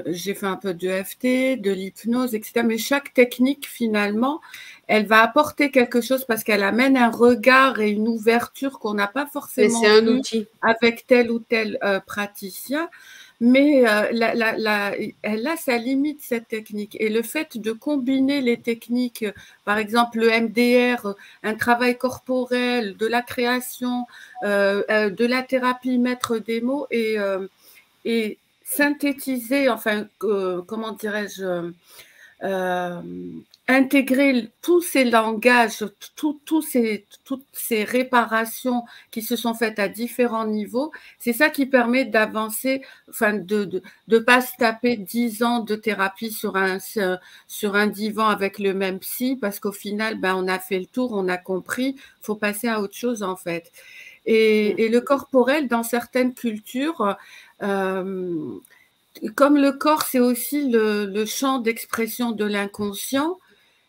J'ai fait un peu de EFT, de l'hypnose, etc. Mais chaque technique, finalement, elle va apporter quelque chose parce qu'elle amène un regard et une ouverture qu'on n'a pas forcément c'est un outil avec tel ou tel praticien. Mais elle a sa limite, cette technique. Et le fait de combiner les techniques, par exemple le MDR, un travail corporel, de la création, de la thérapie, mettre des mots et synthétiser, enfin, comment dirais-je, intégrer tous ces langages, toutes ces réparations qui se sont faites à différents niveaux, c'est ça qui permet d'avancer, enfin de pas se taper 10 ans de thérapie sur un divan avec le même psy, parce qu'au final, ben, on a fait le tour, on a compris, faut passer à autre chose en fait. Et le corporel, dans certaines cultures, comme le corps, c'est aussi le champ d'expression de l'inconscient,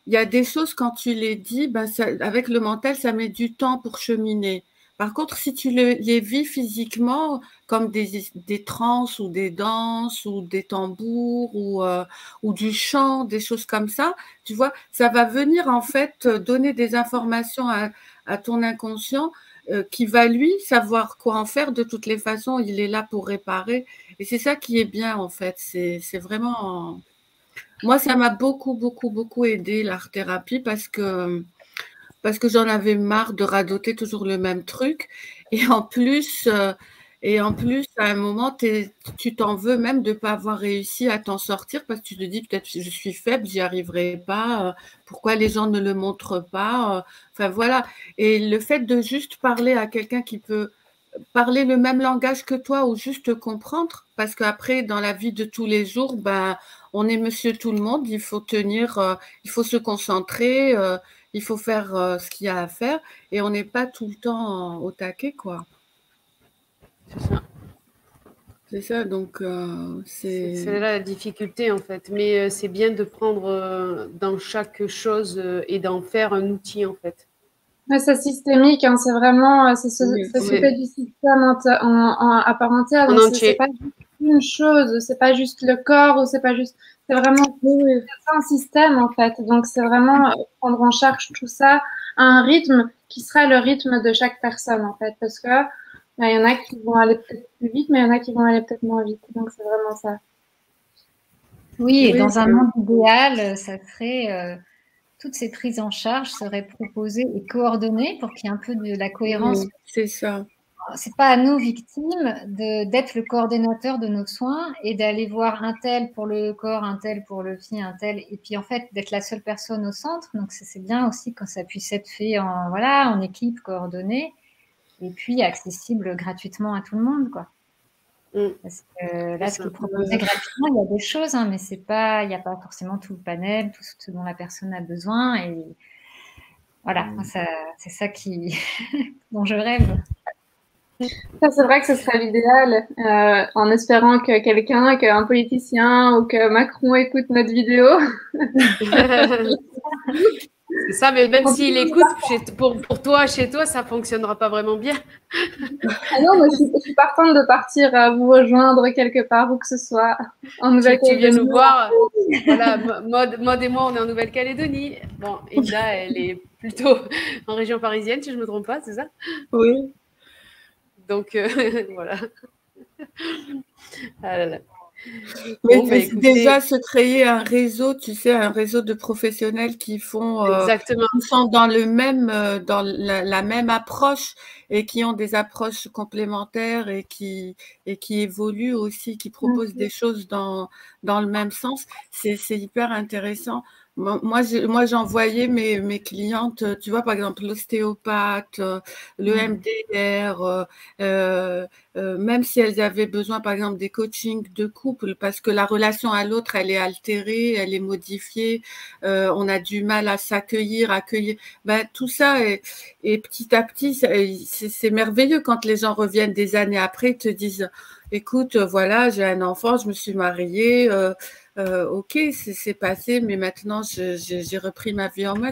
il y a des choses, quand tu les dis, ben avec le mental, ça met du temps pour cheminer. Par contre, si tu les vis physiquement, comme des transes ou des danses ou des tambours ou du chant, des choses comme ça, tu vois, ça va venir en fait donner des informations à ton inconscient qui va lui savoir quoi en faire. De toutes les façons, il est là pour réparer. Et c'est ça qui est bien en fait. C'est vraiment... Moi, ça m'a beaucoup aidé l'art-thérapie parce que j'en avais marre de radoter toujours le même truc. Et en plus, à un moment, tu t'en veux même de ne pas avoir réussi à t'en sortir parce que tu te dis peut-être je suis faible, j'y arriverai pas. Pourquoi les gens ne le montrent pas? Enfin voilà. Et le fait de juste parler à quelqu'un qui peut parler le même langage que toi ou juste te comprendre, parce qu'après, dans la vie de tous les jours, ben, on est monsieur tout le monde, il faut tenir, il faut se concentrer, il faut faire ce qu'il y a à faire, et on n'est pas tout le temps au taquet, quoi. C'est ça. C'est ça, donc c'est là la difficulté, en fait. Mais c'est bien de prendre dans chaque chose et d'en faire un outil, en fait. Ouais, c'est systémique, hein, c'est vraiment c'est s'occuper du système à part entière. C'est pas juste une chose, c'est pas juste le corps ou c'est pas juste, c'est vraiment un système en fait. Donc c'est vraiment prendre en charge tout ça à un rythme qui sera le rythme de chaque personne en fait, parce que il y en a qui vont aller peut-être plus vite, mais il y en a qui vont aller peut-être moins vite. Donc c'est vraiment ça. Oui, et dans un monde idéal, ça serait toutes ces prises en charge seraient proposées et coordonnées pour qu'il y ait un peu de la cohérence. Oui, c'est ça. C'est pas à nous, victimes, d'être le coordonnateur de nos soins et d'aller voir un tel pour le corps, un tel pour le pied, un tel, et puis en fait d'être la seule personne au centre. Donc c'est bien aussi quand ça puisse être fait en équipe coordonnée et puis accessible gratuitement à tout le monde, quoi. Parce que là, ce qui est proposé gratuitement, il y a des choses, hein, mais il n'y a pas forcément tout le panel, tout ce dont la personne a besoin. Et voilà, c'est ça dont je rêve. Ça, c'est vrai que ce serait l'idéal, en espérant qu'un politicien ou que Macron écoute notre vidéo. C'est ça, mais même s'il écoute, pour toi, chez toi, ça ne fonctionnera pas vraiment bien. Ah non, moi, je suis partante de partir vous rejoindre quelque part, où que ce soit, en Nouvelle-Calédonie. Tu viens nous voir. Voilà, Maud et moi, on est en Nouvelle-Calédonie. Bon, Hilda, elle est plutôt en région parisienne, si je ne me trompe pas, c'est ça? Oui. Donc, voilà. Ah là là. Mais bon, déjà se créer un réseau, tu sais, un réseau de professionnels qui font, qui sont dans le même, dans la même approche et qui ont des approches complémentaires et qui évoluent aussi, qui proposent des choses dans le même sens. C'est hyper intéressant. Moi, j'envoyais mes clientes, tu vois, par exemple, l'ostéopathe, le MDR, même si elles avaient besoin, par exemple, des coachings de couple, parce que la relation à l'autre, elle est altérée, elle est modifiée, on a du mal à s'accueillir, accueillir. Ben, tout ça, et petit à petit, c'est merveilleux quand les gens reviennent des années après, ils te disent, écoute, voilà, j'ai un enfant, je me suis mariée, ok, c'est passé, mais maintenant, j'ai repris ma vie en main.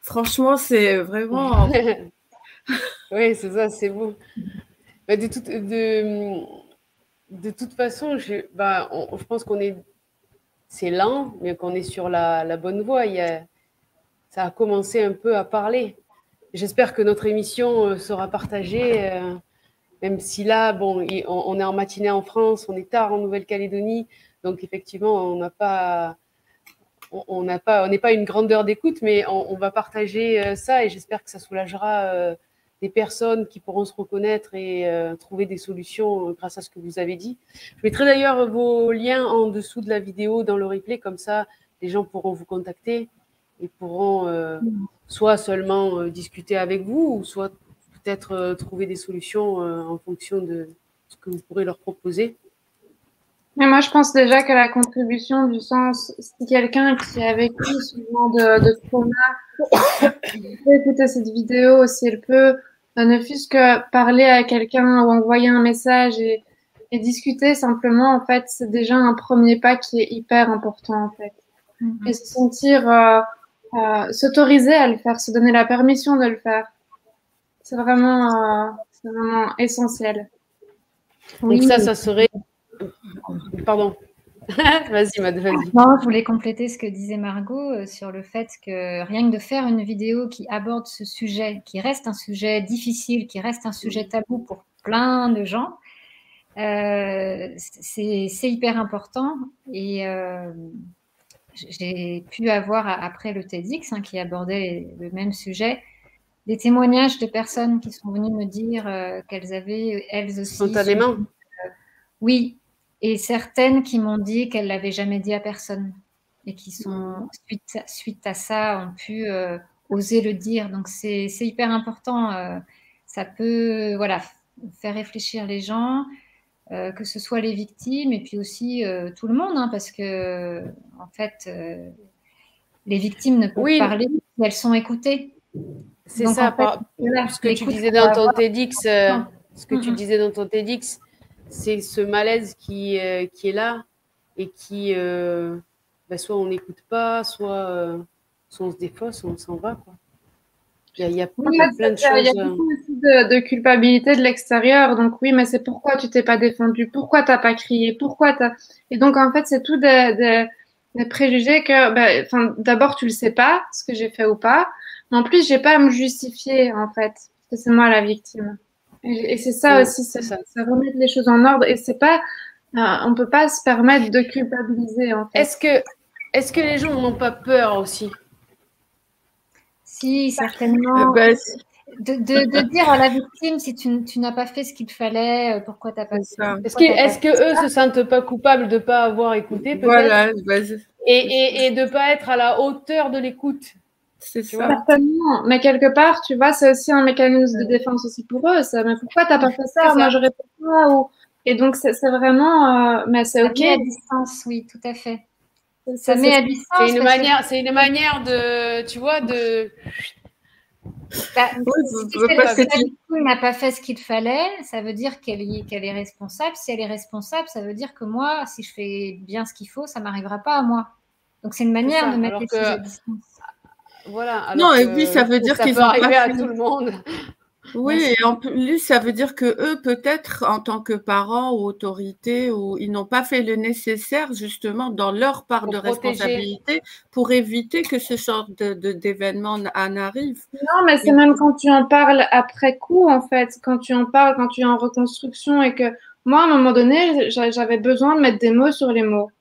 Franchement, c'est vraiment... Oui, c'est ça, c'est beau. Bah, de toute façon, je pense c'est lent, mais qu'on est sur la bonne voie. Ça a commencé un peu à parler. J'espère que notre émission sera partagée, même si là, bon, on est en matinée en France, on est tard en Nouvelle-Calédonie, donc effectivement, on n'est pas une grande heure d'écoute, mais on va partager ça et j'espère que ça soulagera des personnes qui pourront se reconnaître et trouver des solutions grâce à ce que vous avez dit. Je mettrai d'ailleurs vos liens en dessous de la vidéo dans le replay, comme ça les gens pourront vous contacter et pourront soit seulement discuter avec vous ou soit peut-être trouver des solutions en fonction de ce que vous pourrez leur proposer. Mais moi, je pense déjà que la contribution du sens, si quelqu'un qui a vécu ce genre de trauma peut écouter cette vidéo, si elle peut, ne fût-ce que parler à quelqu'un ou envoyer un message et discuter simplement, en fait, c'est déjà un premier pas qui est hyper important, en fait. Et se sentir, s'autoriser à le faire, se donner la permission de le faire. C'est vraiment essentiel. Donc ça serait... Pardon. Vas-y, Mad, vas-y. Non, je voulais compléter ce que disait Margot sur le fait que rien que de faire une vidéo qui aborde ce sujet, qui reste un sujet difficile, qui reste un sujet tabou pour plein de gens, c'est hyper important. Et j'ai pu avoir, après le TEDx, qui abordait le même sujet, des témoignages de personnes qui sont venues me dire qu'elles avaient, elles aussi... Spontanément. Oui, et certaines qui m'ont dit qu'elles ne l'avaient jamais dit à personne et qui sont, suite à ça, ont pu oser le dire. Donc, c'est hyper important. Ça peut faire réfléchir les gens, que ce soit les victimes et puis aussi tout le monde, parce que, en fait, les victimes ne peuvent parler si elles sont écoutées. C'est ça, ce que tu disais dans ton TEDx, tu disais dans ton TEDx, c'est ce malaise qui est là et qui, soit on n'écoute pas, soit on se défausse, on s'en va, quoi. Il y a plein de choses. Il y a beaucoup aussi de culpabilité de l'extérieur. Donc oui, mais c'est pourquoi tu t'es pas défendu, pourquoi t'as pas crié, Et donc en fait, c'est tout des préjugés que, d'abord tu le sais pas ce que j'ai fait ou pas. Mais en plus, j'ai pas à me justifier en fait, parce que c'est moi la victime. Et c'est ça aussi, c'est remettre les choses en ordre. Et c'est pas, on peut pas se permettre de culpabiliser en fait. Est-ce que les gens n'ont pas peur aussi? Si, certainement. De dire à la victime, si tu n'as pas fait ce qu'il fallait, pourquoi tu n'as pas fait ça? Est-ce qu'eux se sentent pas coupables de ne pas avoir écouté, peut-être? Voilà, et de ne pas être à la hauteur de l'écoute? C'est ça. Certainement. Mais quelque part, tu vois, c'est aussi un mécanisme de défense aussi pour eux. Mais pourquoi tu n'as pas fait ça? Moi, j'aurais fait ça. Et donc, c'est vraiment... mais c'est OK. À distance, oui, tout à fait. Ça met à distance. C'est une manière de, tu vois, de... Si la victime n'a pas fait ce qu'il fallait, ça veut dire qu'elle est responsable. Si elle est responsable, ça veut dire que moi, si je fais bien ce qu'il faut, ça ne m'arrivera pas à moi. Donc, c'est une manière de mettre les choses à distance. Voilà. Non, Alors et puis ça veut dire ça qu'ils peut ont arriver pas à fait. tout le monde. Oui, et en plus, ça veut dire que eux, peut-être, en tant que parents ou autorités, ou ils n'ont pas fait le nécessaire, justement, dans leur part Pour de protéger. responsabilité, pour éviter que ce genre d'événement en arrive. Non, mais c'est même quand tu en parles après coup, en fait, quand tu en parles, quand tu es en reconstruction et que moi, à un moment donné, j'avais besoin de mettre des mots sur les mots.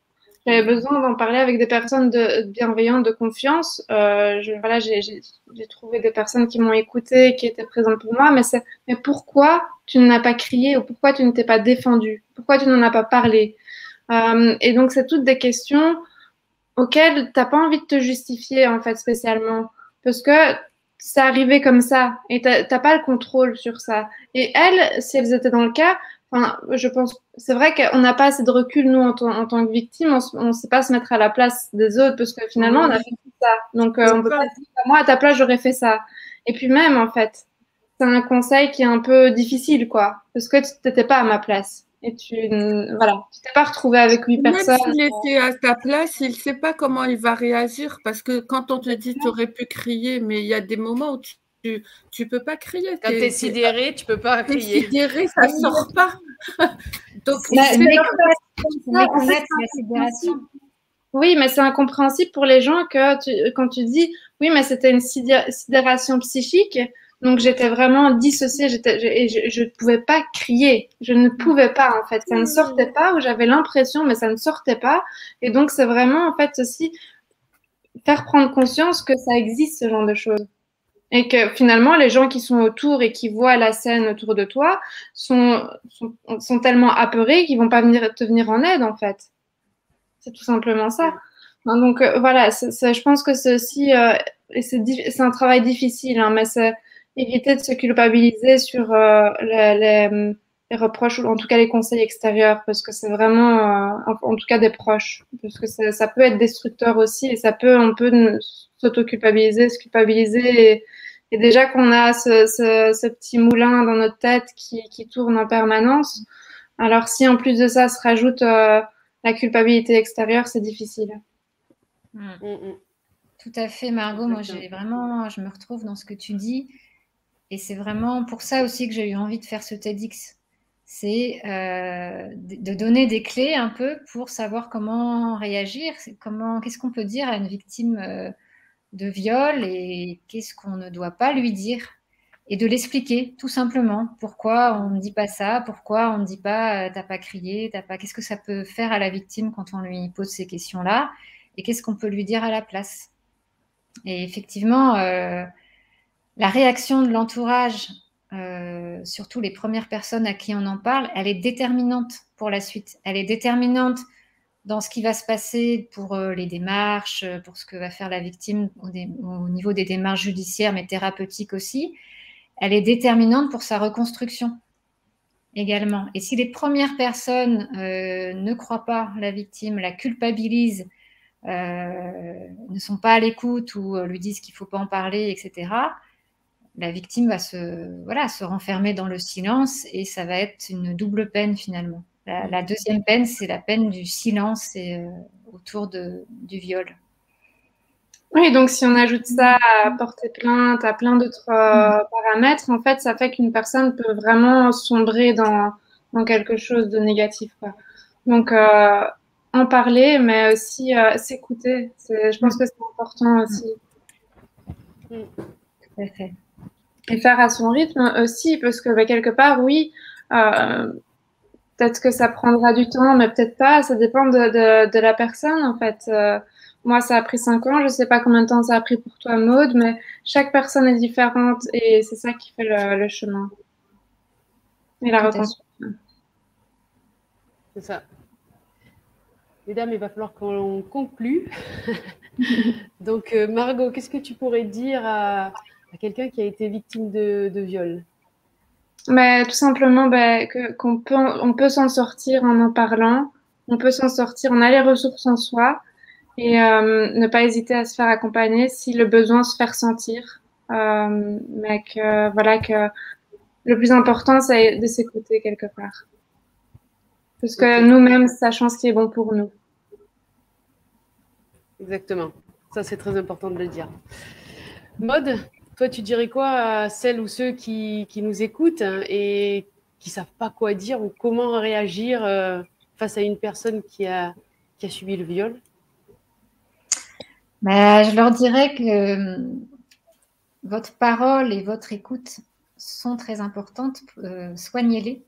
J'avais besoin d'en parler avec des personnes bienveillantes, de confiance. Voilà, j'ai trouvé des personnes qui m'ont écouté, qui étaient présentes pour moi. Mais pourquoi tu n'as pas crié ou pourquoi tu ne t'es pas défendu? Pourquoi tu n'en as pas parlé? Et donc, c'est toutes des questions auxquelles t'as pas envie de te justifier, en fait, spécialement. Parce que c'est arrivé comme ça et t'as pas le contrôle sur ça. Et elles, si elles étaient dans le cas, enfin, je pense, c'est vrai qu'on n'a pas assez de recul, nous, en tant que victime, on sait pas se mettre à la place des autres parce que finalement, on a fait tout ça. Donc, on peut pas dire, moi, à ta place, j'aurais fait ça. Et puis même, en fait, c'est un conseil qui est un peu difficile, quoi, parce que tu t'étais pas à ma place. Et voilà, tu t'es pas retrouvé avec 8 Même personnes. s'il était à ta place, il ne sait pas comment il va réagir parce que quand on te dit tu aurais pu crier, mais il y a des moments où tu peux pas crier. Quand tu es sidéré, tu peux pas T'es crier. sidéré, ça sort pas. Donc, C'est méconnaître c'est la sidération. Oui, mais c'est incompréhensible pour les gens quand tu dis, oui, mais c'était une sidération psychique, donc j'étais vraiment dissociée, je ne pouvais pas crier, je ne pouvais pas en fait, ça ne sortait pas, ou j'avais l'impression, mais ça ne sortait pas, et donc c'est vraiment en fait aussi faire prendre conscience que ça existe ce genre de choses. Et que finalement, les gens qui sont autour et qui voient la scène autour de toi sont tellement apeurés qu'ils vont pas te venir en aide, en fait. C'est tout simplement ça. Hein, donc voilà, je pense que c'est aussi, et c'est un travail difficile, hein, mais c'est éviter de se culpabiliser sur les reproches ou en tout cas les conseils extérieurs, parce que c'est vraiment, en tout cas des proches, parce que ça peut être destructeur aussi et on peut s'auto-culpabiliser, se culpabiliser et déjà qu'on a ce petit moulin dans notre tête qui tourne en permanence. Alors si en plus de ça se rajoute la culpabilité extérieure, c'est difficile. Tout à fait, Margot. Moi, je me retrouve dans ce que tu dis. Et c'est vraiment pour ça aussi que j'ai eu envie de faire ce TEDx. C'est de donner des clés un peu pour savoir comment réagir. Qu'est-ce qu'on peut dire à une victime de viol et qu'est-ce qu'on ne doit pas lui dire. Et de l'expliquer, tout simplement. Pourquoi on ne dit pas ça? Pourquoi on ne dit pas t'as pas crié, qu'est-ce que ça peut faire à la victime quand on lui pose ces questions-là? Et qu'est-ce qu'on peut lui dire à la place? Et effectivement, la réaction de l'entourage, surtout les premières personnes à qui on en parle, elle est déterminante pour la suite. Elle est déterminante dans ce qui va se passer pour les démarches, pour ce que va faire la victime au niveau des démarches judiciaires, mais thérapeutiques aussi. Elle est déterminante pour sa reconstruction également. Et si les premières personnes ne croient pas la victime, la culpabilisent, ne sont pas à l'écoute ou lui disent qu'il ne faut pas en parler, etc., la victime va se renfermer dans le silence et ça va être une double peine finalement. La deuxième peine, c'est la peine du silence autour du viol. Oui, donc si on ajoute ça à porter plainte, à plein d'autres paramètres, en fait, ça fait qu'une personne peut vraiment sombrer dans quelque chose de négatif, quoi. Donc, en parler, mais aussi s'écouter. Je pense que c'est important aussi. Tout à fait. Et faire à son rythme aussi, parce que quelque part, oui, peut-être que ça prendra du temps, mais peut-être pas. Ça dépend de la personne, en fait. Moi, ça a pris 5 ans. Je sais pas combien de temps ça a pris pour toi, Maude, mais chaque personne est différente et c'est ça qui fait le chemin. Et la reconstruction. C'est ça. Mesdames, il va falloir qu'on conclue. Donc, Margot, qu'est-ce que tu pourrais dire à quelqu'un qui a été victime de viol? Tout simplement qu'on peut s'en sortir en parlant. On peut s'en sortir, on a les ressources en soi. Et ne pas hésiter à se faire accompagner si le besoin se faire sentir. Mais que le plus important, c'est de s'écouter quelque part. Parce que nous-mêmes, sachons ce qui est bon pour nous. Exactement. Ça, c'est très important de le dire. Maud, toi, tu dirais quoi à celles ou ceux qui nous écoutent et qui savent pas quoi dire ou comment réagir face à une personne qui a subi le viol? Je leur dirais que votre parole et votre écoute sont très importantes. Soignez-les.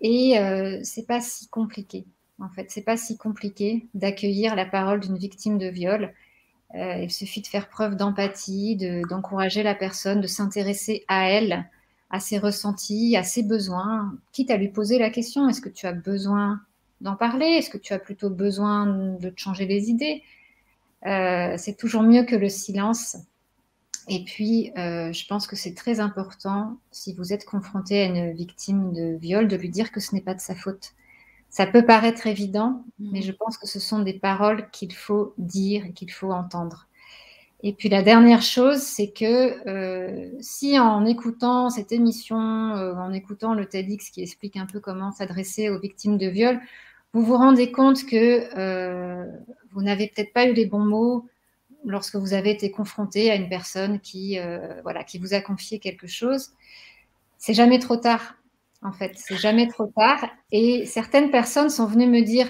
Et c'est pas si compliqué. En fait, c'est pas si compliqué d'accueillir la parole d'une victime de viol. Il suffit de faire preuve d'empathie, d'encourager la personne, de s'intéresser à elle, à ses ressentis, à ses besoins, quitte à lui poser la question, est-ce que tu as besoin d'en parler? Est-ce que tu as plutôt besoin de te changer les idées? C'est toujours mieux que le silence. Et puis, je pense que c'est très important, si vous êtes confronté à une victime de viol, de lui dire que ce n'est pas de sa faute. Ça peut paraître évident, mais je pense que ce sont des paroles qu'il faut dire et qu'il faut entendre. Et puis la dernière chose, c'est que si en écoutant cette émission, en écoutant le TEDx qui explique un peu comment s'adresser aux victimes de viol, vous vous rendez compte que vous n'avez peut-être pas eu les bons mots lorsque vous avez été confronté à une personne qui vous a confié quelque chose, c'est jamais trop tard. En fait, c'est jamais trop tard. Et certaines personnes sont venues me dire,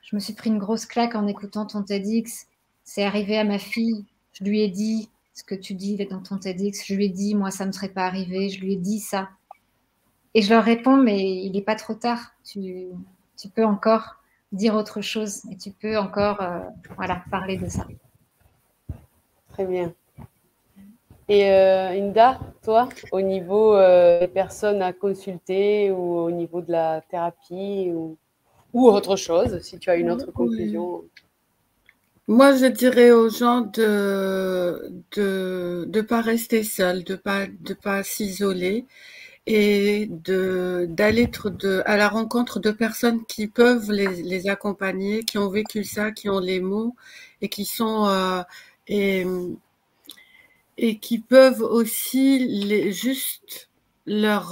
je me suis pris une grosse claque en écoutant ton TEDx. C'est arrivé à ma fille. Je lui ai dit ce que tu dis dans ton TEDx. Je lui ai dit, moi, ça ne me serait pas arrivé. Je lui ai dit ça. Et je leur réponds, mais il n'est pas trop tard. Tu peux encore dire autre chose et tu peux encore parler de ça. Très bien. Et Inda, toi, au niveau des personnes à consulter ou au niveau de la thérapie ou autre chose, si tu as une autre conclusion. Moi, je dirais aux gens de pas rester seuls, de pas s'isoler et d'aller à la rencontre de personnes qui peuvent les accompagner, qui ont vécu ça, qui ont les mots et qui sont et qui peuvent aussi juste leur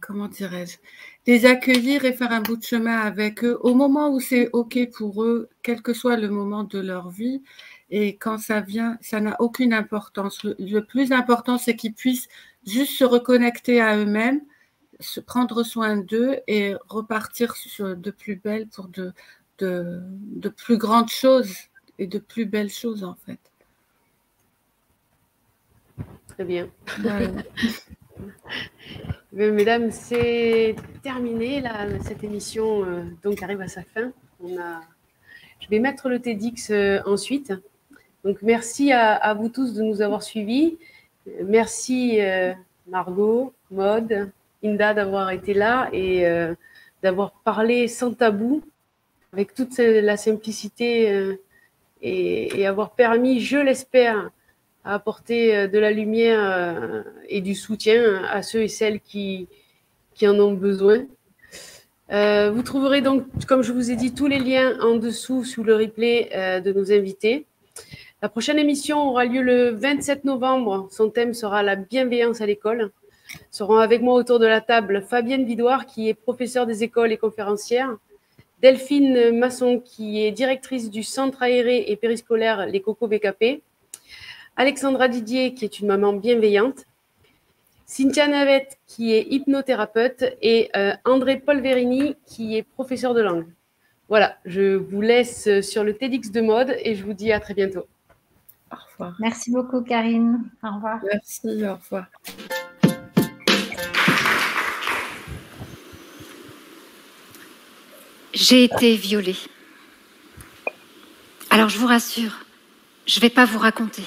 comment dirais-je, les accueillir et faire un bout de chemin avec eux au moment où c'est OK pour eux, quel que soit le moment de leur vie. Et quand ça vient, ça n'a aucune importance. Le plus important, c'est qu'ils puissent juste se reconnecter à eux-mêmes, se prendre soin d'eux et repartir de plus belle pour de plus grandes choses et de plus belles choses, en fait. Très bien. Ouais. Mesdames, c'est terminé là, cette émission donc arrive à sa fin. Je vais mettre le TEDx ensuite. Donc merci à vous tous de nous avoir suivis. Merci Margot, Maud, Inda d'avoir été là et d'avoir parlé sans tabou, avec toute la simplicité et avoir permis, je l'espère, à apporter de la lumière et du soutien à ceux et celles qui en ont besoin. Vous trouverez donc, comme je vous ai dit, tous les liens en dessous sous le replay de nos invités. La prochaine émission aura lieu le 27 novembre. Son thème sera la bienveillance à l'école. Seront avec moi autour de la table Fabienne Vidoire, qui est professeure des écoles et conférencière, Delphine Masson, qui est directrice du centre aéré et périscolaire Les Cocos BKP, Alexandra Didier, qui est une maman bienveillante, Cynthia Navette, qui est hypnothérapeute, et André Polverini, qui est professeur de langue. Voilà, je vous laisse sur le TEDx de Maud et je vous dis à très bientôt. Au revoir. Merci beaucoup, Karine. Au revoir. Merci, au revoir. J'ai été violée. Alors, je vous rassure, je ne vais pas vous raconter.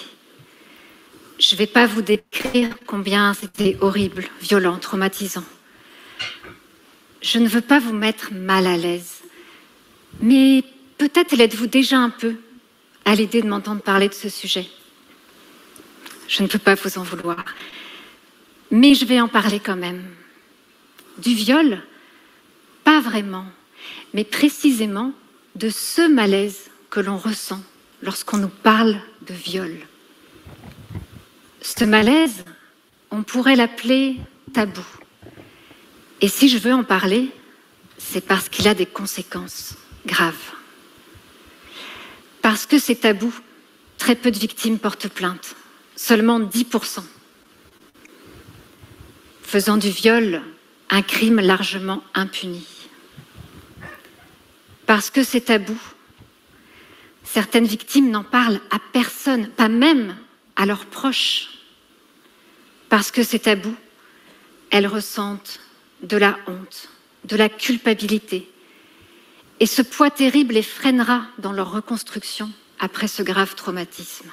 Je ne vais pas vous décrire combien c'était horrible, violent, traumatisant. Je ne veux pas vous mettre mal à l'aise. Mais peut-être l'êtes-vous déjà un peu à l'idée de m'entendre parler de ce sujet. Je ne peux pas vous en vouloir. Mais je vais en parler quand même. Du viol, pas vraiment, mais précisément de ce malaise que l'on ressent lorsqu'on nous parle de viol. Ce malaise, on pourrait l'appeler tabou. Et si je veux en parler, c'est parce qu'il a des conséquences graves. Parce que c'est tabou, très peu de victimes portent plainte. seulement 10%, faisant du viol un crime largement impuni. Parce que c'est tabou, certaines victimes n'en parlent à personne, pas même à leurs proches. Parce que c'est tabou, elles ressentent de la honte, de la culpabilité. Et ce poids terrible les freinera dans leur reconstruction après ce grave traumatisme.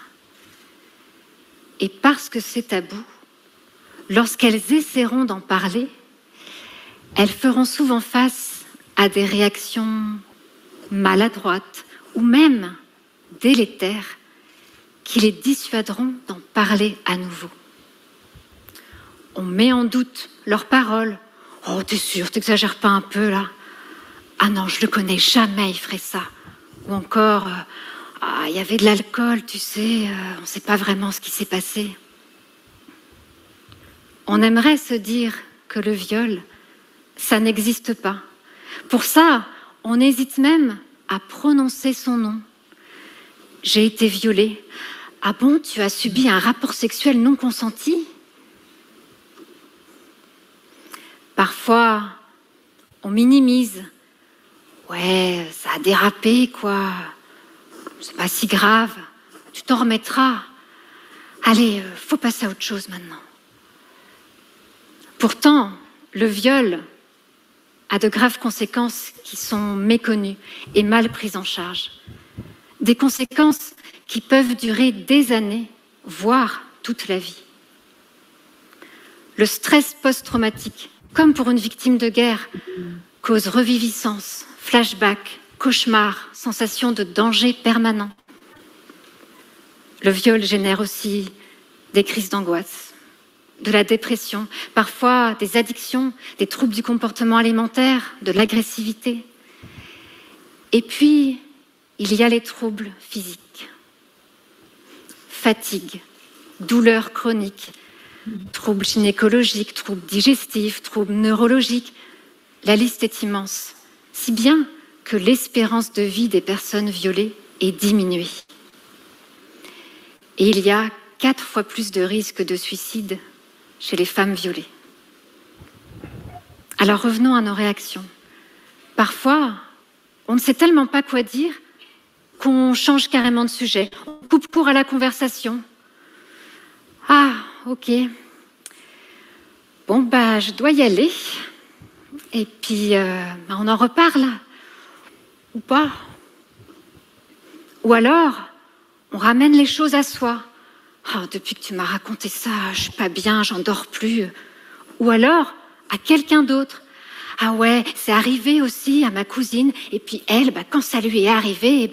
Et parce que c'est tabou, lorsqu'elles essaieront d'en parler, elles feront souvent face à des réactions maladroites ou même délétères qui les dissuaderont d'en parler à nouveau. On met en doute leurs paroles. « Oh, t'es sûre, t'exagères pas un peu là ? Ah non, je le connais, jamais il ferait ça. » Ou encore « Ah, il y avait de l'alcool, tu sais, on ne sait pas vraiment ce qui s'est passé. » On aimerait se dire que le viol, ça n'existe pas. Pour ça, on hésite même à prononcer son nom. J'ai été violée. Ah bon, tu as subi un rapport sexuel non consenti ? Parfois, on minimise. Ouais, ça a dérapé, quoi. C'est pas si grave. Tu t'en remettras. Allez, faut passer à autre chose maintenant. Pourtant, le viol a de graves conséquences qui sont méconnues et mal prises en charge. Des conséquences qui peuvent durer des années, voire toute la vie. Le stress post-traumatique, comme pour une victime de guerre, cause reviviscence, flashback, cauchemar, sensation de danger permanent. Le viol génère aussi des crises d'angoisse, de la dépression, parfois des addictions, des troubles du comportement alimentaire, de l'agressivité. Et puis, il y a les troubles physiques. Fatigue, douleurs chroniques, troubles gynécologiques, troubles digestifs, troubles neurologiques. La liste est immense, si bien que l'espérance de vie des personnes violées est diminuée. Et il y a 4 fois plus de risques de suicide chez les femmes violées. Alors revenons à nos réactions. Parfois, on ne sait tellement pas quoi dire qu'on change carrément de sujet. On coupe court à la conversation. Ah, ok. Bon, je dois y aller. Et puis, on en reparle. Ou pas. Ou alors, on ramène les choses à soi. Oh, depuis que tu m'as raconté ça, je suis pas bien, j'en dors plus. Ou alors, à quelqu'un d'autre. Ah ouais, c'est arrivé aussi à ma cousine. Et puis elle, quand ça lui est arrivé,